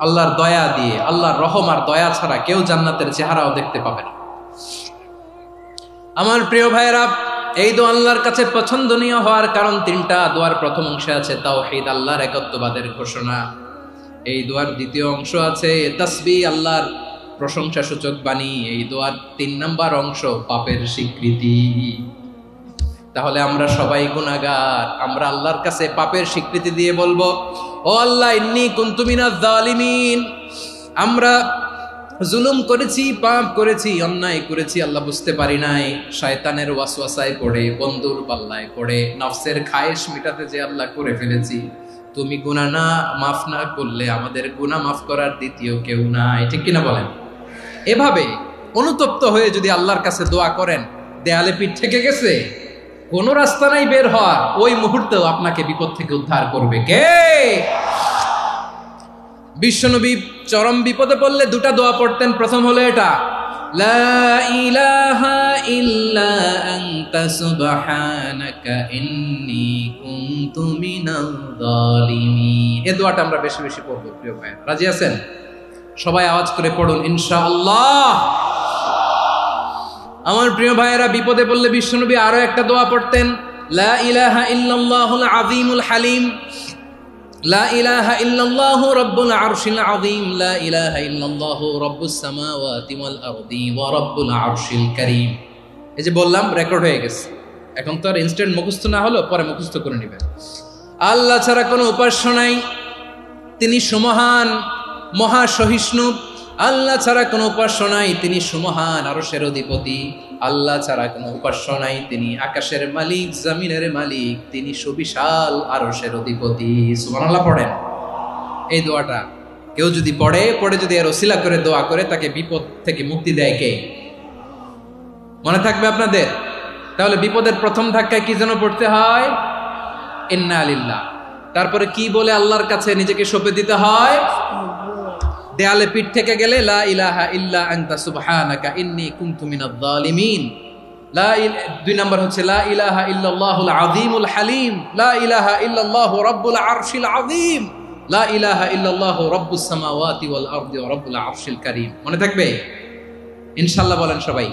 আল্লাহর দয়া দিয়ে। আল্লাহর রহম আর দয়া ছাড়া কেউ জান্নাতের চেহারাও দেখতে পাবে না। আমার প্রিয় ভাইয়েরা, এই দোয়া আল্লাহর কাছে পছন্দনীয় হওয়ার কারণ তিনটা। দোয়ার প্রথম অংশে আছে তাওহীদ, আল্লাহর একত্ববাদের ঘোষণা। এই দোয়ার দ্বিতীয় অংশ আছে তাসবিহ, আল্লাহর প্রশংসা সূচক বাণী। এই দোয়ার 3 নাম্বার অংশ পাপের স্বীকৃতি। তাহলে আমরা সবাই গুনাহগার। আমরা আল্লাহর কাছে পাপের স্বীকৃতি দিয়ে বলবো, ও আল্লাহ, ইন্নী কুনতু মিনাজ জালিমিন। আমরা জুলুম করেছি, পাপ করেছি, অন্যায় করেছি, আল্লাহ বুঝতে পারি নাই। শয়তানের ওয়াসওয়াসায় পড়ে, বন্ধুর পাল্লায় পড়ে, নফসের খায়েশ মিটাতে যে আল্লাহ করে ফেলেছি। তুমি গুনাহ না মাফ না করলে আমাদের গুনাহ মাফ করার দ্বিতীয় কেউ নাই। ঠিক কিনা বলেন? এভাবে অনুতপ্ত হয়ে যদি আল্লাহর কাছে দোয়া করেন, দেয়ালে পিঠ থেকে গেছে, কোন রাস্তা নাই বের হওয়ার, ওই মুহূর্তেও আপনাকে বিপদ থেকে উদ্ধার করবে কে? বিশ্বনবী চরম বিপদে পড়লে 2টা দোয়া পড়তেন। প্রথম হলো এটা, লা ইলাহা ইল্লা আনতা সুবহানাকা ইন্নী কুনতু মিনাল জালিমিন। এই দোয়াটা আমরা বেশি বেশি পড়ব প্রিয় ভাই। রাজি আছেন? সবাই আওয়াজ করে পড়ুন ইনশাআল্লাহ। আমার প্রিয় ভাইয়েরা, বিপদে পড়লে বিশ্বনবী আরো একটা দোয়া পড়তেন, লা ইলাহা ইল্লাল্লাহুল আযীমুল হালিম, লা ইলাহা ইল্লাল্লাহু রাব্বুল আরশিল আযীম, লা ইলাহা ইল্লাল্লাহু রাব্বুস সামাওয়াতি ওয়াল আরদি ওয়া রাব্বুল আরশিল কারীম। এই যে বললাম, রেকর্ড হয়ে গেছে। এখন তো আর ইনস্ট্যান্ট মুখস্থ না হলো, পরে মুখস্থ করে নেবেন। আল্লাহ ছাড়া কোনো উপাস্য নাই, তিনি সুমহান, মহা সহিষ্ণু। আল্লাহ ছাড়া কোনো উপাস্য নাই, তিনি সুমহান, আরশের অধিপতি। আল্লাহ ছাড়া কোনো উপাস্য নাই, তিনি আকাশের মালিক, জমিনের মালিক, তিনি সুবিশাল আরশের অধিপতি। সুবহানাল্লাহ পড়েন। এই দোয়াটা কেউ যদি পড়ে যদি এর ওসিলা করে দোয়া করে, তাকে বিপদ থেকে মুক্তি দেয় কে? মনে থাকবে আপনাদের? তাহলে বিপদের প্রথম ধাক্কায় কি যেন পড়তে হয়? ইন্না লিল্লাহ। তারপরে কি বলে আল্লাহর কাছে নিজেকে সঁপে দিতে হয়? দেয়ালে পিঠ থেকে গেলে লা ইলাহা ইল্লা আনতা সুবহানাকা ইন্নী কুনতু মিনাজ জালিমিন। 2 নাম্বার হচ্ছে লা ইলাহা ইল্লাল্লাহুল আযীমুল হালিম, লা ইলাহা ইল্লাল্লাহু রাব্বুল আরশিল আযীম, লা ইলাহা ইল্লাল্লাহু রাব্বুস সামাওয়াতি ওয়াল আরদি ওয়া রাব্বুল আরশিল কারীম। মনে থাকবে? ইনশাআল্লাহ বলেন সবাই,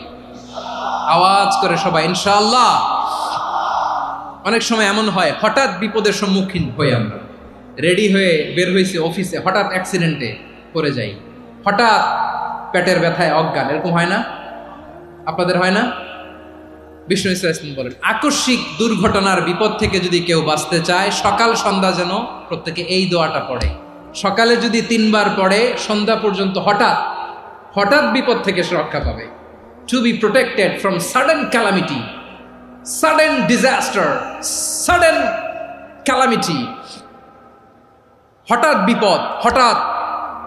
আওয়াজ করে সবাই ইনশাআল্লাহ। অনেক সময় এমন হয়, হঠাৎ বিপদের সম্মুখীন হই আমরা, রেডি হয়ে বের হয়েছি অফিসে, হঠাৎ অ্যাক্সিডেন্টে পড়ে যাই, হঠাৎ পেটের ব্যথায় অজ্ঞান। এরকম হয় না? আপনাদের হয় না? বিষ্ণু ইসলাম বলেন, আকস্মিক দুর্ঘটনার বিপদ থেকে যদি কেউ বাঁচতে চায়, সকাল সন্ধ্যা যেন প্রত্যেকে এই দোয়াটা পড়ে। সকালে যদি 3 বার পড়ে, সন্ধ্যা পর্যন্ত হঠাৎ বিপদ থেকে সে রক্ষা পাবে। To be protected from sudden calamity, sudden disaster, sudden calamity. হঠাৎ বিপদ, হঠাৎ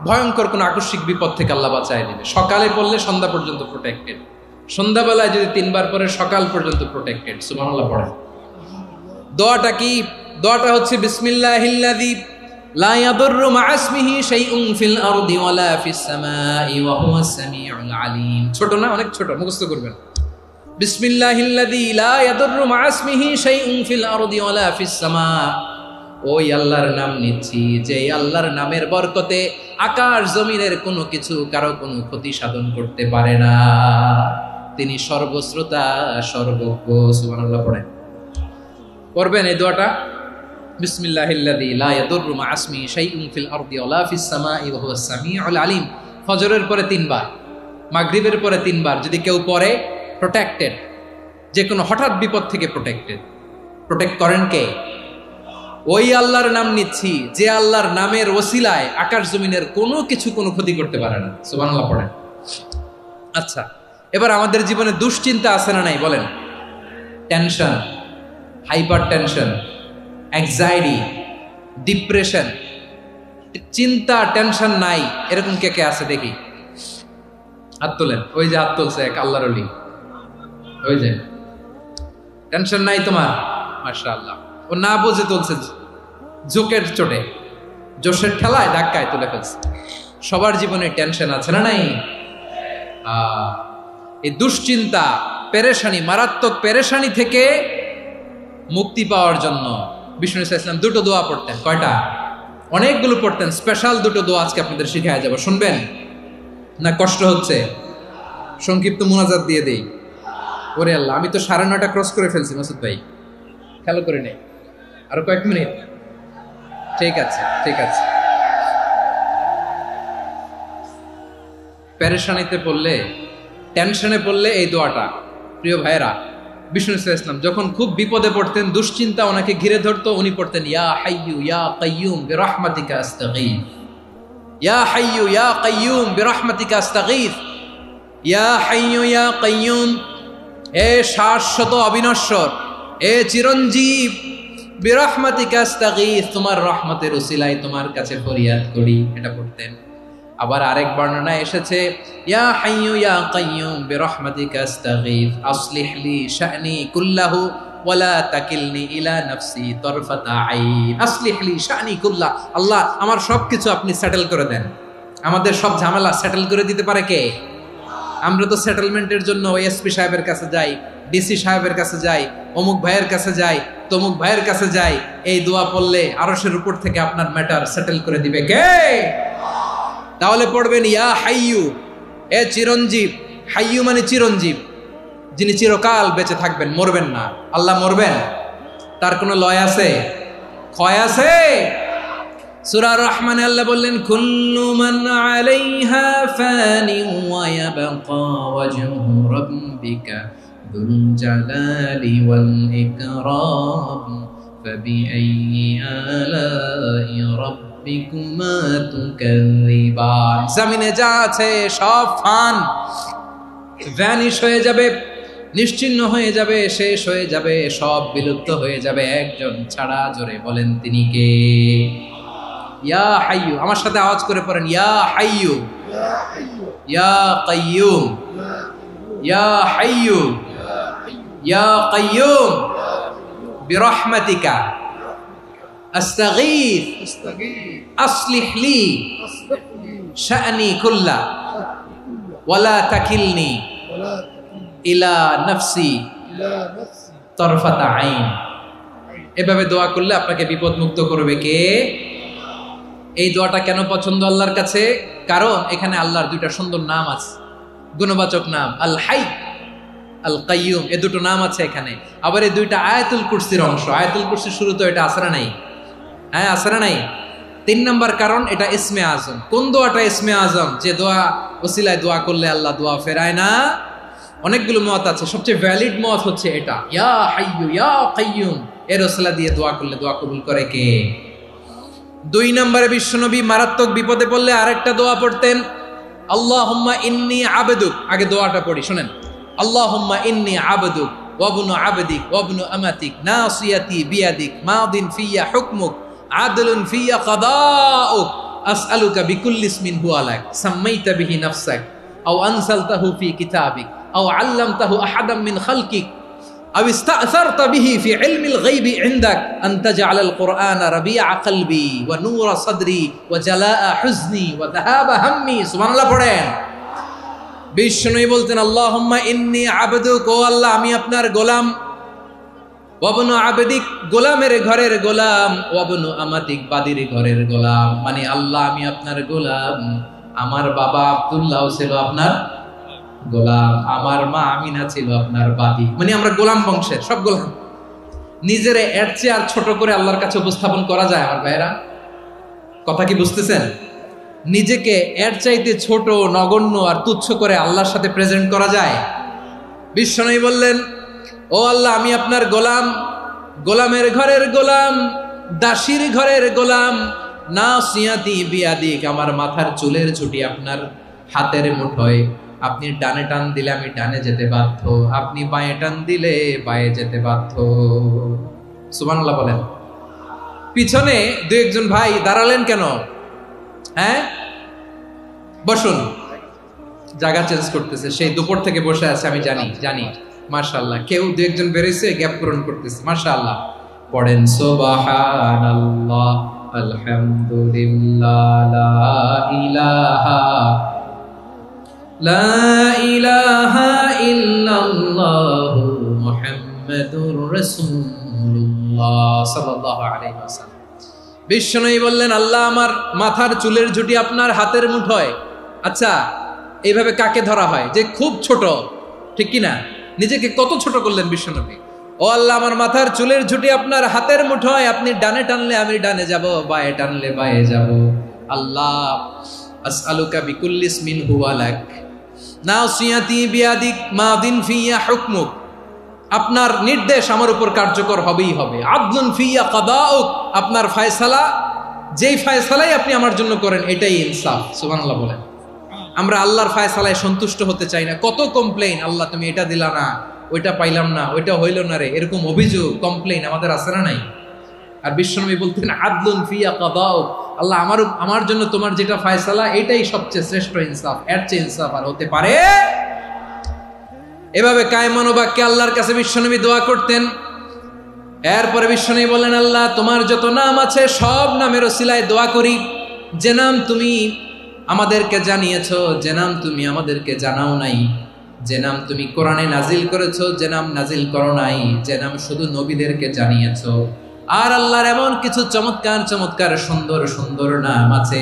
ভয়ঙ্কর কোন আকস্মিক বিপদ থেকে আল্লাহ বাঁচায় দিবে। সকালে পড়লে সন্ধ্যা পর্যন্ত প্রোটেক্টেড, সন্ধ্যাবেলায় যদি 3 বার পরে সকাল পর্যন্ত প্রোটেক্টেড। সুবহানাল্লাহ পড়েন। দোয়াটা কি? দোয়াটা হচ্ছে বিসমিল্লাহিল্লাযী লা ইয়াদুররু মা ইসমিহি শাইউন ফিল আরদি ওয়ালা ফিস সামাই ওয়া হুয়াস সামিউল আলিম। ছোট না? অনেক ছোট, মুখস্থ করবেন। বিসমিল্লাহিল্লাযী লা ইয়াদুররু মা ইসমিহি শাইউন ফিল আরদি ওয়ালা ফিস সামা। ওই আল্লাহর নাম নিচ্ছি, যে আল্লাহর নামের বরকতে আকাশ জমিনের কোনো কিছু কারো কোনো ক্ষতি সাধন করতে পারে না। তিনি সর্বশ্রোতা, সর্বজ্ঞ। সুবহানাল্লাহ পড়েন। পড়বেন এই দোয়াটা, বিসমিল্লাহিল্লাযী লা ইয়াদুররু মা ইসমিহি শাইউন ফিল আরদি ওয়ালা ফিস সামাই ওয়া হুয়াস সামিউল আলিম। ফজরের পরে 3 বার, মাগরিবের পরে 3 বার যদি কেউ পড়ে, প্রোটেক্টেড, যে কোনো হঠাৎ বিপদ থেকে প্রোটেক্টেড। প্রোটেক্ট করেন কে? ওই আল্লাহর নাম নিচ্ছি, যে আল্লাহর নামের ওসিলায় আকাশ জমিনের কোনো কিছু কোনো ক্ষতি করতে পারে না। সুবহানাল্লাহ পড়েন। আচ্ছা, এবার আমাদের জীবনে দুশ্চিন্তা আছে না নাই বলেন? Tension, hyper tension, anxiety, depression, চিন্তা, টেনশন নাই এরকম কে কে আছে দেখি? হাত তোলেন। ওই যে হাত তুলছে এক আল্লাহর ওলি, ওই যে। টেনশন নাই তোমার? মাশাআল্লাহ। ও না বুঝে তুলছে, জোকের চোটে, জোশের ঠেলায় ধাক্কায় তুলে ফেলছে। সবার জীবনে টেনশন আছে না নাই? এই দুশ্চিন্তা, পেরেশানি, মারাত্মক পেরেশানি থেকে মুক্তি পাওয়ার জন্য বিষ্ণু ইসলাম দুটো দোয়া পড়তেন। কয়টা? অনেকগুলো পড়তেন। স্পেশাল দুটো দোয়া আজকে আপনাদের শিখায় যাব, শুনবেন না? কষ্ট হচ্ছে? সংক্ষিপ্ত মুনাজাত দিয়ে দেই। ওরে আল্লাহ, আমি তো 9:30 ক্রস করে ফেলছি মাসুদ ভাই, খেয়াল করে নেই। আরো কয়েক মিনিট। ঠিক আছে, ঠিক আছে। পেরেশানিতে পড়লে, টেনশনে পড়লে এই দোয়াটা, প্রিয় ভাইরা, বিষ্ণু ইসলাম যখন খুব বিপদে পড়তেন, দুশ্চিন্তা ওনাকে ঘিরে ধরতো, উনি পড়তেন ইয়া হাইয়ু ইয়া কাইয়ুম বিরহমাতিকা আস্তাগীথ, ইয়া হাইয়ু ইয়া কাইয়ুম বিরহমাতিকা আস্তাগীথ, ইয়া হাইয়ু ইয়া কাইয়ুম, এ শাশ্বত অবিনশ্বর, এ চিরঞ্জীব, বিরহমাতিকা আস্তাগীথ, তোমার রহমতের উসিলায় তোমার কাছে ফরিয়াদ করি। এটা পড়তেন। আবার আরেক বর্ণনায় এসেছে ইয়া হাইয়ু ইয়া কাইয়ুম বিরহমাতিকা আস্তাগীথ আসলিহ লি শা'নি কুল্লাহু ওয়ালা তাকিলনি ইলা নাফসি তারফাতা আইন। আসলিহ লি শা'নি কুল্লাহ, আল্লাহ আমার সবকিছু আপনি সেটেল করে দেন। আমাদের সব ঝামেলা সেটেল করে দিতে পারে কে? আমরা তো সেটেলমেন্টের জন্য এসপি সাহেবের কাছে যাই, ডিসি সাহেবের কাছে যাই, অমুক ভাইয়ের কাছে যাই, তমুক ভাইয়ের কাছে যাই। এই দোয়া পড়লে আরশের উপর থেকে আপনার ম্যাটার সেটেল করে দিবে কে? তাহলে পড়বেন ইয়া হাইয়ু, এ চিরঞ্জীব। হাইয়ু মানে চিরঞ্জীব, যিনি চিরকাল বেঁচে থাকবেন, মরবেন না। আল্লাহ মরবেন? তার কোনো লয় আছে? ক্ষয় আছে? সূরা রহমানে আল্লাহ বললেন কুল্লু মান আলাইহা ফানি ওয়া ইয়াবকা ওয়াজহু রাব্বিকা যুল জালালি ওয়াল ইকরাম ফাবিআইয়ি আলাই রাব্বিকুমা তুকাযিবান। জমিনে যা আছে সব ফান, ভ্যানিশ হয়ে যাবে, নিশ্চিহ্ন হয়ে যাবে, শেষ হয়ে যাবে, সব বিলুপ্ত হয়ে যাবে, একজন ছাড়া। জোরে বলেন তিনি কে? ইয়া হাইয়ু। আমার সাথে আওয়াজ করে পড়েন ইয়া হাইয়ু ইয়া কাইয়ুম ইয়া হাইয়ু ইয়া কাইয়ুম বিরহমাতিকা আস্তাগীথ আসলিহ লি শা'নি কুল্লা ওয়ালা তাকিলনি ইলা নাফসি তারফাতা আইন। এভাবে দোয়া করলে আপনাকে বিপদ মুক্ত করবে কে? এই দোয়াটা কেন পছন্দ আল্লাহর কাছে? কারণ এখানে আল্লাহর দুইটা সুন্দর নাম আছে, গুণবাচক নাম, আল হাই, আল কাইয়ুম। এই দুটো নাম আছে এখানে। আবার এই দুইটা আয়াতুল কুরসির অংশ। আয়াতুল কুরসির শুরু তো এটা আসরা নাই? হ্যাঁ, আসরা নাই। 3 নম্বর কারণ, এটা ইসমে আজম। কোন দোয়াটা ইসমে আজম? যে দোয়া ওসিলায় দোয়া করলে আল্লাহ দোয়া ফেরায় না। অনেকগুলো মত আছে, সবচেয়ে ভ্যালিড মত হচ্ছে এটা, ইয়া হাইয়ু ইয়া কাইয়ুম। এর ওসিলা দিয়ে দোয়া করলে দোয়া কবুল করে কে? 2 নম্বরে বিশ্বনবী মারাত্মক বিপদে পড়লে আরেকটা দোয়া পড়তেন, আল্লাহুম্মা ইন্নী আবদুক। আগে দোয়াটা পড়ি, শুনেন। আল্লাহুম্মা ইন্নী আবদুক ওয়া ইবনু আবদিক ওয়া ইবনু আমাতিক নাসিয়াতি বিয়াদিক মাদিন ফিয়া হুকমুক আদলুন ফিয়া কাদাউক আসআলুকা বিকুল্লি ইসমিন হুয়া লাক সাম্মাইতা বিহি নাফসাক আও আনসালতাহু ফি কিতাবিক আও আল্লামতাহু আহাদাম মিন খালকিক أو استأثرت به في علم الغيب عندك أن تجعل القرآن ربيع قلبي ونور صدري وجلاء حزني وذهاب همي। سبحان الله পড়েন। বিষ্ণু বলতেন আল্লাহুম্মা ইন্নী আবদুক, ও আল্লাহ আমি আপনার গোলাম, ওয়াবনু আবদিক, গোলামের ঘরের গোলাম, ওয়াবনু আমাতিক, বাদির ঘরের গোলাম। মানে আল্লাহ আমি আপনার গোলাম। আমার বাবা আব্দুল্লাহ ছিল আপনার গোলাম, আমার মা আমিনা ছিল আপনার বাদী। মানে আমরা গোলাম বংশের, সব গোলাম। নিজেরে এর চেয়ে আর ছোট করে আল্লাহর কাছে উপস্থাপন করা যায় আমার ভাইরা? কথা কি বুঝতেছেন? নিজেকে এর চাইতে ছোট, নগণ্য আর তুচ্ছ করে আল্লাহর সাথে প্রেজেন্ট করা যায়? বিশ্বনবী বললেন ও আল্লাহ আমি আপনার গোলাম, গোলামের ঘরের গোলাম, দাসীর ঘরের গোলাম। নাসিয়াতি বিয়াদিক, আমার মাথার চুলের ছুটি আপনার হাতের মুঠোয়। আপনি ডানে টান দিলে আমি ডানে যেতে বাধ্য, আপনি বাঁয়ে টান দিলে বাঁয়ে যেতে বাধ্য। সুবহানাল্লাহ বলেন। পিছনে 2-1 ভাই দাঁড়ালেন কেন? হ্যাঁ, বসুন। জায়গা চেঞ্জ করতেছে, সেই দুপুর থেকে বসে আছে, আমি জানি। মাশাআল্লাহ। কেউ 2-1 বেরোইছে, গ্যাপ পূরণ করতেছে। মাশাআল্লাহ। পড়েন সুবহানাল্লাহ, আলহামদুলিল্লাহ, লা ইলাহা ইল্লাল্লাহ মুহাম্মাদুর রাসূলুল্লাহ সাল্লাল্লাহু আলাইহি ওয়াসাল্লাম। বিশ্বনবী বললেন, আল্লাহ আমার মাথার চুলের ঝুঁটি আপনার হাতের মুঠোয়। আচ্ছা, এইভাবে কাকে ধরা হয়? যে খুব ছোট, ঠিক কিনা? নিজেকে কত ছোট করলেন বিশ্বনবী। ও আল্লাহ, আমার মাথার চুলের ঝুঁটি আপনার হাতের মুঠোয়, আপনি ডানে টানলে আমি ডানে যাব, বায়ে টানলে বায়ে যাব। আল্লাহ, আসআলুকা বিকুল্লি ইসমিন হুয়া লাক নাসিয়াতি বিয়াদিক মাদিন ফিয়া হুকমুক। আপনার নির্দেশ আমার উপর কার্যকর হবেই হবে। আদলুন ফিয়া কাদাউক, আপনার ফয়সালা, যেই ফয়সালাই আপনি আমার জন্য করেন এটাই ইনসাফ। সুবহানাল্লাহ বলেন। আমরা আল্লাহর ফয়সালায় সন্তুষ্ট হতে চাই না। কত কমপ্লেইন, আল্লাহ তুমি এটা দিলা না, ওইটা পাইলাম না, ওইটা হইল না রে, এরকম অভিযোগ, কমপ্লেইন আমাদের আছে না নাই? আর বিশ্বনবী বলতেন, আদলুন ফিয়া কাদাউক, আল্লাহ আমার জন্য তোমার যেটা ফয়সালা এটাই সবচেয়ে শ্রেষ্ঠ ইনসাফ, এর চেয়ে ইনসাফ আর হতে পারে? এভাবে কায়মান বাক্যে আল্লাহর কাছে বিশ্বনবী দোয়া করতেন। এরপরে বিশ্বনবী বললেন, আল্লাহ তোমার যত নাম আছে সব নামের ওসিলায় দোয়া করি, যে নাম তুমি আমাদেরকে জানিয়েছো, যে নাম তুমি আমাদেরকে জানাও নাই, যে নাম তুমি কোরআনে নাজিল করেছো, যে নাম নাজিল করো নাই, যে নাম শুধু নবীদেরকে জানিয়েছো। আর আল্লাহর এমন কিছু চমৎকার চমৎকার সুন্দর সুন্দর নাম আছে,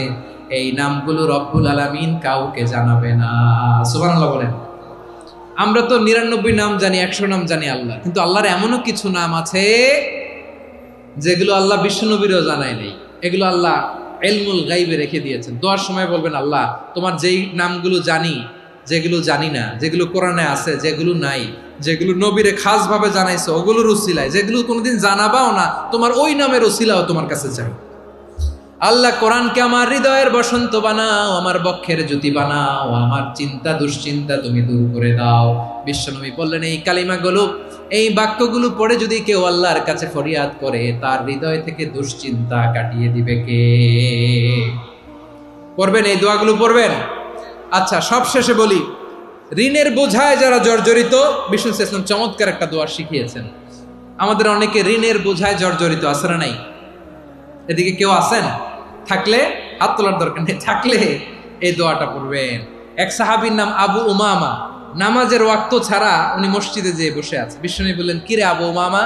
এই নামগুলো রব্বুল আলামিন কাউকে জানাবে না। সুবহানাল্লাহ বলেন। আমরা তো 99 নাম জানি, 100 নাম জানি আল্লাহ, কিন্তু আল্লাহর এমনও কিছু নাম আছে যেগুলো আল্লাহ বিশ্বনবীরও জানায় নাই। এগুলো আল্লাহ ইলমুল গায়বে রেখে দিয়েছেন। দোয়ার সময় বলবেন, আল্লাহ তোমার যেই নামগুলো জানি, যেগুলো জানি না, যেগুলো কোরআনে আছে, যেগুলো নাই, যেগুলো নবীরে খাস ভাবে জানাইছো ওগুলোর উসিলায়, যেগুলো কোনোদিন জানাবাও না, তোমার ওই নামের উসিলাও তোমার কাছে চাই। আল্লাহ কোরআনকে আমার হৃদয়ের বসন্ত বানাও, আমার বক্ষের জ্যোতি বানাও, আমার চিন্তা দুশ্চিন্তা তুমি দূর করে দাও। বিশ্বনবী বললেন, এই কালিমাগুলো, এই বাক্যগুলো পড়ে যদি কেউ আল্লাহর কাছে ফরিয়াদ করে, তার হৃদয় থেকে দুশ্চিন্তা কাটিয়ে দিবে কে? পড়বেন, এই দোয়াগুলো পড়বেন। আচ্ছা, সব শেষে বলি, ঋণের বোঝায় যারা জর্জরিত, বিষ্ণু ইসলাম চমৎকার একটা দোয়া শিখিয়েছেন। আমাদের অনেকে ঋণের বোঝায় জর্জরিত, আছে না নাই? এদিকে কেউ আছেন? থাকলে হাত তোলার দরকার নেই, থাকলে এই দোয়াটা পড়বেন। এক সাহাবীর নাম আবু উমামা, নামাজের ওয়াক্ত ছাড়া উনি মসজিদে যেয়ে বসে আছে। বিশ্বনবী বললেন, কি রে আবু উমামা,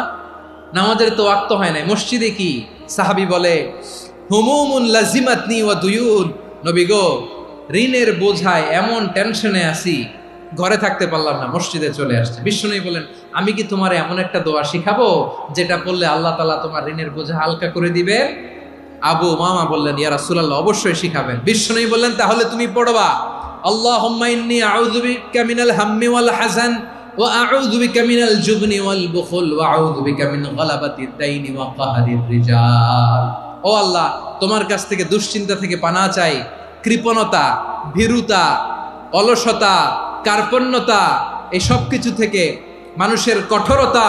নামাজের তো ওয়াক্ত হয় নাই, মসজিদে কি? সাহাবী বলে, হুমুমুন লাজিমাতনি ওয়া দুয়ুন, নবী গো, ঋণের বোঝায় এমন টেনশনে আছি, ঘরে থাকতে পারলাম না, মসজিদে চলে আসছে। বিশ্বনবী বলেন, আমি কি তোমার এমন একটা দোয়া শিখাবো যেটা পড়লে আল্লাহ তাআলা তোমার ঋণের বোঝা হালকা করে দিবে? আবু উমামা বললেন, ইয়া রাসূলুল্লাহ, অবশ্যই শিখাবেন। বিশ্বনবী বললেন, তাহলে তুমি পড়বা, আল্লাহুম্মা ইন্নী আউযু বিকা মিনাল হাম্মি ওয়াল হাযান ওয়া আউযু বিকা মিনাল জুবনি ওয়াল বুখল ওয়া আউযু বিকা মিন গালাবাতিদ দাইনি ওয়া কাহরির রিজাল। ও আল্লাহ, তোমার কাছ থেকে দুশ্চিন্তা থেকে পানাহ চাই, কৃপণতা, ভীরুতা, অলসতা, কার্পণ্যতা, এই সব কিছু থেকে, মানুষের কঠোরতা,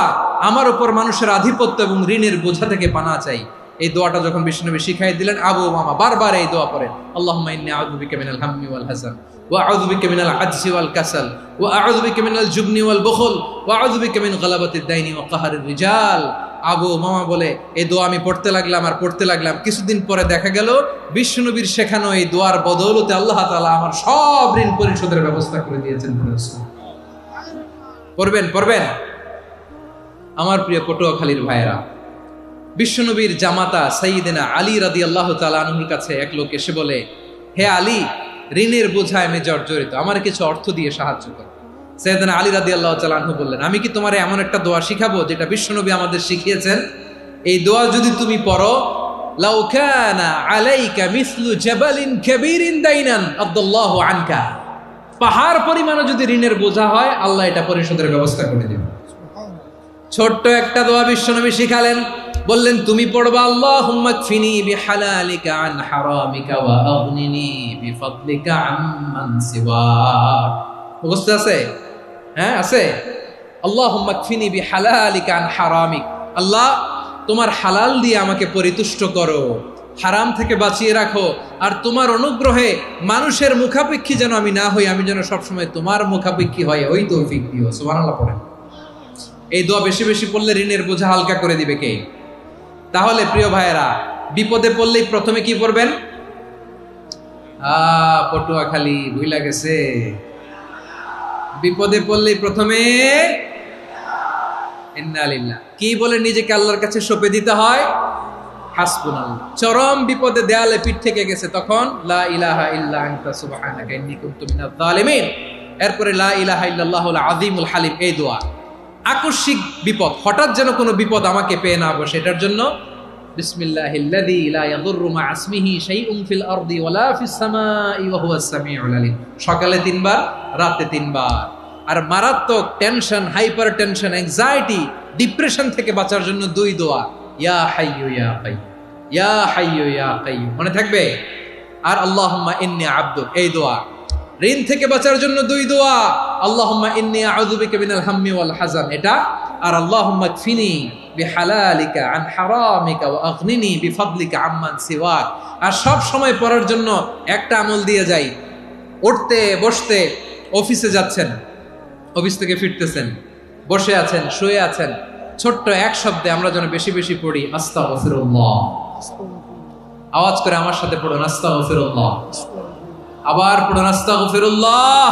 আমার উপর মানুষের আধিপত্য এবং ঋণের বোঝা থেকে পানাহ চাই। এই দোয়াটা যখন বিশ্বনবী শিখাই দিলেন, আবু উমামা বারবার এই দোয়া পড়েন, আল্লাহুম্মা ইন্নী আউযু বিকা মিনাল হাম্মি ওয়াল হাযান ওয়া আউযু বিকা মিনাল আজজি ওয়াল কাসাল ওয়া আউযু বিকা মিনাল জুবনি ওয়াল বুখল ওয়া আউযু বিকা মিন গালাবাতিদ দাইনি ওয়া কাহরির রিজাল। আবু উমামা বলে, এই দোয়া আমি পড়তে লাগলাম আর পড়তে লাগলাম, কিছুদিন পরে দেখা গেল বিশ্বনবীর শেখানো এই দোয়ার বদৌলতে আল্লাহ তাআলা আমার সব ঋণ পরিশোধের ব্যবস্থা করে দিয়েছেন। পড়বেন পড়বেন। আমার প্রিয় পটুয়াখালীর ভাইয়েরা, বিশ্বনবীর জামাতা সাইয়্যিদিনা আলী রাদিয়াল্লাহু তাআলা আনহুর কাছে এক লোক এসে বলে, হে আলী, ঋণের বোঝায় আমি জর্জরিত, আমার কিছু অর্থ দিয়ে সাহায্য করো। সাইয়্যিদিনা আলী রাদিয়াল্লাহু তাআলা আনহু বললেন, আমি কি তোমারে এমন একটা দোয়া শিখাবো যেটা বিশ্বনবী আমাদের শিখিয়েছেন? এই দোয়া যদি তুমি পড়ো, লাউ কানা আলাইকা মিসলু জাবালিন কাবীরিন দাইনান আদাল্লাহু আনকা, পাহাড় পরিমাণও যদি ঋণের বোঝা হয়, আল্লাহ এটা পরিশোধের ব্যবস্থা করে দিবেন। ছোট্ট একটা দোয়া বিশ্বনবী শিখালেন, বললেন তুমি পড়বা, আল্লাহুম্মা কফিনি বিহালালিকা আন হারামিকা ওয়া আগনিনি বিফাদলিকা আম্মান সিওয়াক। মুখস্থ আছে? হ্যাঁ আছে। আল্লাহুম্মা কফিনি বিহালালিকা আন হারামিক, আল্লাহ তোমার হালাল দিয়ে আমাকে পরিতুষ্ট করো, হারাম থেকে বাঁচিয়ে রাখো, আর তোমার অনুগ্রহে মানুষের মুখাপেক্ষী যেন আমি না হই, আমি যেন সবসময় তোমার মুখাপেক্ষী হয়, ওই তৌফিক দিও। সুবহানাল্লাহ পড়েন। এই দোয়া বেশি বেশি পড়লে ঋণের বোঝা হালকা করে দিবে কে? তাহলে প্রিয় ভাইয়েরা, বিপদে পড়লেই প্রথমে কি পড়বেন? পটুয়াখালী ভুইলা গেছে। বিপদে পড়লেই প্রথমে ইন্না লিল্লাহ কি বলে নিজেকে আল্লাহর কাছে সঁপে দিতে হয়? হাসবুনাল্লাহ। চরম বিপদে দেয়ালে পিঠ থেকে গেছে, তখন লা ইলাহা ইল্লা আনতা সুবহানাকা ইন্নী কুনতু মিনাজ জালিমিন। এরপরে লা ইলাহা ইল্লাল্লাহুল আযীমুল হালিম, এই দোয়া। আকস্মিক বিপদ, হঠাৎ যেন কোনো বিপদ আমাকে পেয়ে না বসে, এটার জন্য বিসমিল্লাহিল্লাযী লা ইয়াদুররু মা ইসমিহি শাইউন ফিল আরদি ওয়ালা ফিস সামাই ওয়া হুয়াস সামিউল আলীম। সকালে 3 বার, রাতে 3 বার। আর মারাত্মক tension, hyper tension, anxiety, depression থেকে বাঁচার জন্য 2 দোয়া, ইয়া হাইয়্যু ইয়া কাইয়্যুম, ইয়া হাইয়্যু ইয়া কাইয়্যুম, মনে থাকবে? আর আল্লাহুম্মা ইন্নী আবদুক, এই দোয়া। ঋণ থেকে বাঁচার জন্য 2 দোয়া, আল্লাহুম্মা ইন্নী আউযু বিকা মিনাল হাম্মি ওয়াল হাযান, এটা। আর আল্লাহুম্মা কফিনি বিহালালিকা আন হারামিকা ওয়া আগনিনি বিফাদলিকা আম্মান সিওয়াক। আর সব সময় পড়ার জন্য একটা আমল দিয়ে যাই, উঠতে বসতে, অফিসে যাচ্ছেন, অফিস থেকে ফিরতেছেন, বসে আছেন, শুয়ে আছেন, ছোট্ট এক শব্দে আমরা যেন বেশি বেশি পড়ি আস্তাগফিরুল্লাহ। আওয়াজ করে আমার সাথে পড়ুন আস্তাগফিরুল্লাহ। আবার পড়ুন আস্তাগফিরুল্লাহ।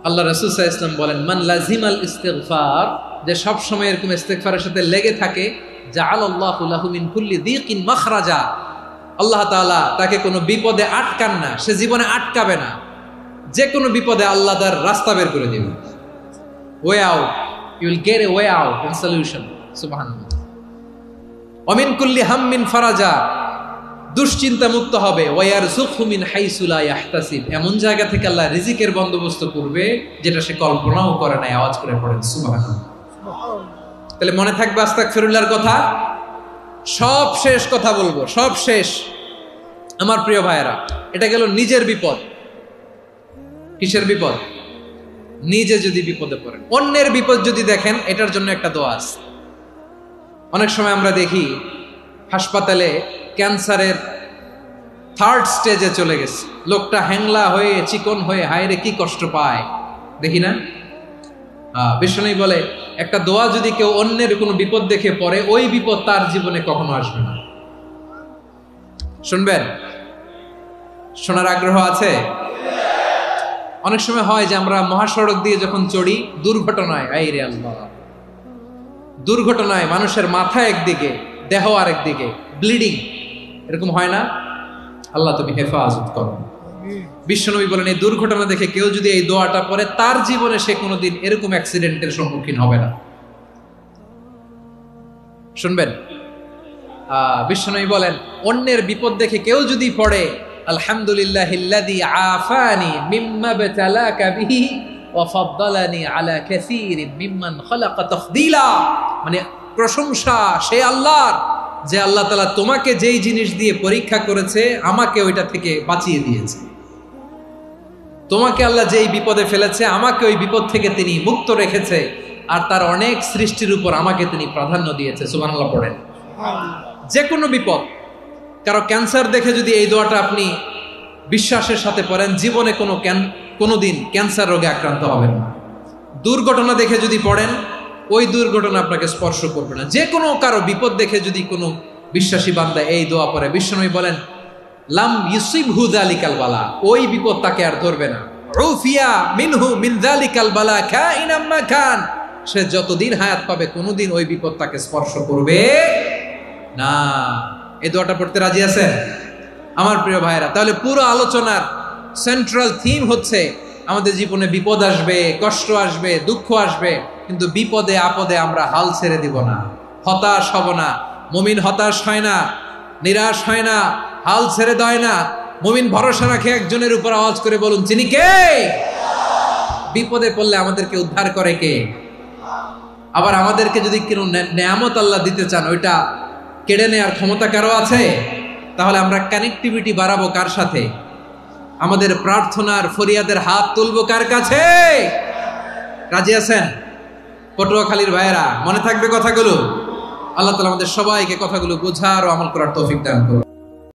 আল্লাহ রাসূল সাল্লাল্লাহু আলাইহি ওয়াসাল্লাম বলেন, মান লাজিমাল ইস্তিগফার, যে সব সময় এরকম ইস্তিগফারের সাথে লেগে থাকে, জাআলাল্লাহু লাহু মিন কুল্লি যিকিন মাখরাজা, আল্লাহ তাআলা তাকে কোনো বিপদে আটকান না, সে জীবনে আটকাবে না। যে কোনো বিপদে আল্লাহ তার রাস্তা বের করে দিবেন। Way out, you will get a way out and solution. সুবহানাল্লাহ। ওয়া মিন কুল্লি হাম্মিন ফারাজা, দুশ্চিন্তা মুক্ত হবে। ওয়ায়ারযুকহু মিন হাইসু লা ইয়াহতাসিব, এমন জায়গা থেকে আল্লাহ রিজিকের বন্দোবস্ত করবে যেটা সে কল্পনাও করে নাই। আওয়াজ করে পড়েন সুবহানাল্লাহ। তাহলে মনে থাকবে আস্তাগফিরুল্লাহর কথা। সব শেষ কথা বলবো, সব শেষ আমার প্রিয় ভাইয়েরা। এটা গেল নিজের বিপদ। কিসের বিপদ? নিজে যদি বিপদে পড়েন। অন্যের বিপদ যদি দেখেন, এটার জন্য একটা দোয়া আছে। অনেক সময় আমরা দেখি হাসপাতালে ক্যান্সারের 3rd স্টেজে চলে গেছে, লোকটা হ্যাংলা হয়ে, চিকন হয়ে, হায়রে কি কষ্ট পায়, দেখি না? বিষ্ণু বলে, একটা দোয়া যদি কেউ অন্যের কোনো বিপদ দেখে পড়ে, ওই বিপদ তার জীবনে কখনো আসবে না। শুনবেন? শোনার আগ্রহ আছে? অনেক সময় হয় যে আমরা মহাসড়ক দিয়ে যখন চড়ি, দুর্ঘটনায়, আইরে আল্লাহ, দুর্ঘটনায় মানুষের মাথা একদিকে, দেহ আরেকদিকে, ব্লিডিং, এরকম হয় না? আল্লাহ তুমি হেফাজত করো। বিশ্বনবী বলেন, এই দুর্ঘটনা দেখে কেউ যদি এই দোয়াটা পড়ে, তার জীবনে সে কোনোদিন এরকম অ্যাক্সিডেন্টের সম্মুখীন হবে না। শুনবেন? বিশ্বনবী বলেন, অন্যের বিপদ দেখে কেউ যদি পড়ে, আলহামদুলিল্লাহিল্লাযী আফানি মিম্মা বতালাকা বিহি ওয়া ফাদ্দালানি আলা কাসীরিন মিম্মান খালাকা তাফদীলা, মানে প্রশংসা সে আল্লাহর, যে আল্লাহ তাআলা তোমাকে যেই জিনিস দিয়ে পরীক্ষা করেছে, আমাকে ওইটা থেকে বাঁচিয়ে দিয়েছে। তোমাকে আল্লাহ যেই বিপদে ফেলেছে, আমাকে ওই বিপদ থেকে তিনি মুক্ত রেখেছে, আর তার অনেক সৃষ্টির উপর আমাকে তিনি প্রাধান্য দিয়েছে। সুবহানাল্লাহ পড়েন। যে কোনো বিপদ, কারো ক্যান্সার দেখে যদি এই দোয়াটা আপনি বিশ্বাসের সাথে পড়েন, জীবনে কোনোদিন ক্যান্সার রোগে আক্রান্ত হবেন না। দুর্ঘটনা দেখে যদি পড়েন, ওই দুর্ঘটনা আপনাকে স্পর্শ করবে না। যে কোনো কারো বিপদ দেখে যদি কোনো বিশ্বাসী বান্দা এই দোয়া পড়ে, বিশ্বনবী বলেন, লাম ইউসিবহু যালিকাল বালা, ওই বিপদ তাকে আর ধরবে না। উফিয়া মিনহু মিন যালিকাল বালা কাইনাম মা কান, সে যতদিন হায়াত পাবে কোনোদিন ওই বিপদ তাকে স্পর্শ করবে না। এই দোয়াটা পড়তে রাজি আছেন আমার প্রিয় ভাইরা? তাহলে পুরো আলোচনার সেন্ট্রাল থিম হচ্ছে, আমাদের জীবনে বিপদ আসবে, কষ্ট আসবে, দুঃখ আসবে, কিন্তু বিপদে আপদে আমরা হাল ছেড়ে দিব না, হতাশ হব না। মুমিন হতাশ হয় না, নিরাশ হয় না, হাল ছেড়ে দেয় না। মুমিন ভরসা রাখে একজনের উপর। আওয়াজ করে বলুন, যিনি কে? বিপদে পড়লে আমাদেরকে উদ্ধার করে কে? আবার আমাদেরকে যদি কোনো নেয়ামত আল্লাহ দিতে চান, ওইটা কেড়ে নেওয়ার ক্ষমতা কারো আছে? তাহলে আমরা কানেক্টিভিটি বাড়াবো কার সাথে? আমাদের প্রার্থনার ফরিয়াদের হাত তুলবো কার কাছে? রাজি আছেন পটুয়াখালীর ভাইয়েরা? মনে থাকবে কথাগুলো? আল্লাহ তাআলা আমাদের সবাইকে কথাগুলো বোঝার ও আমল করার তৌফিক দান করুন।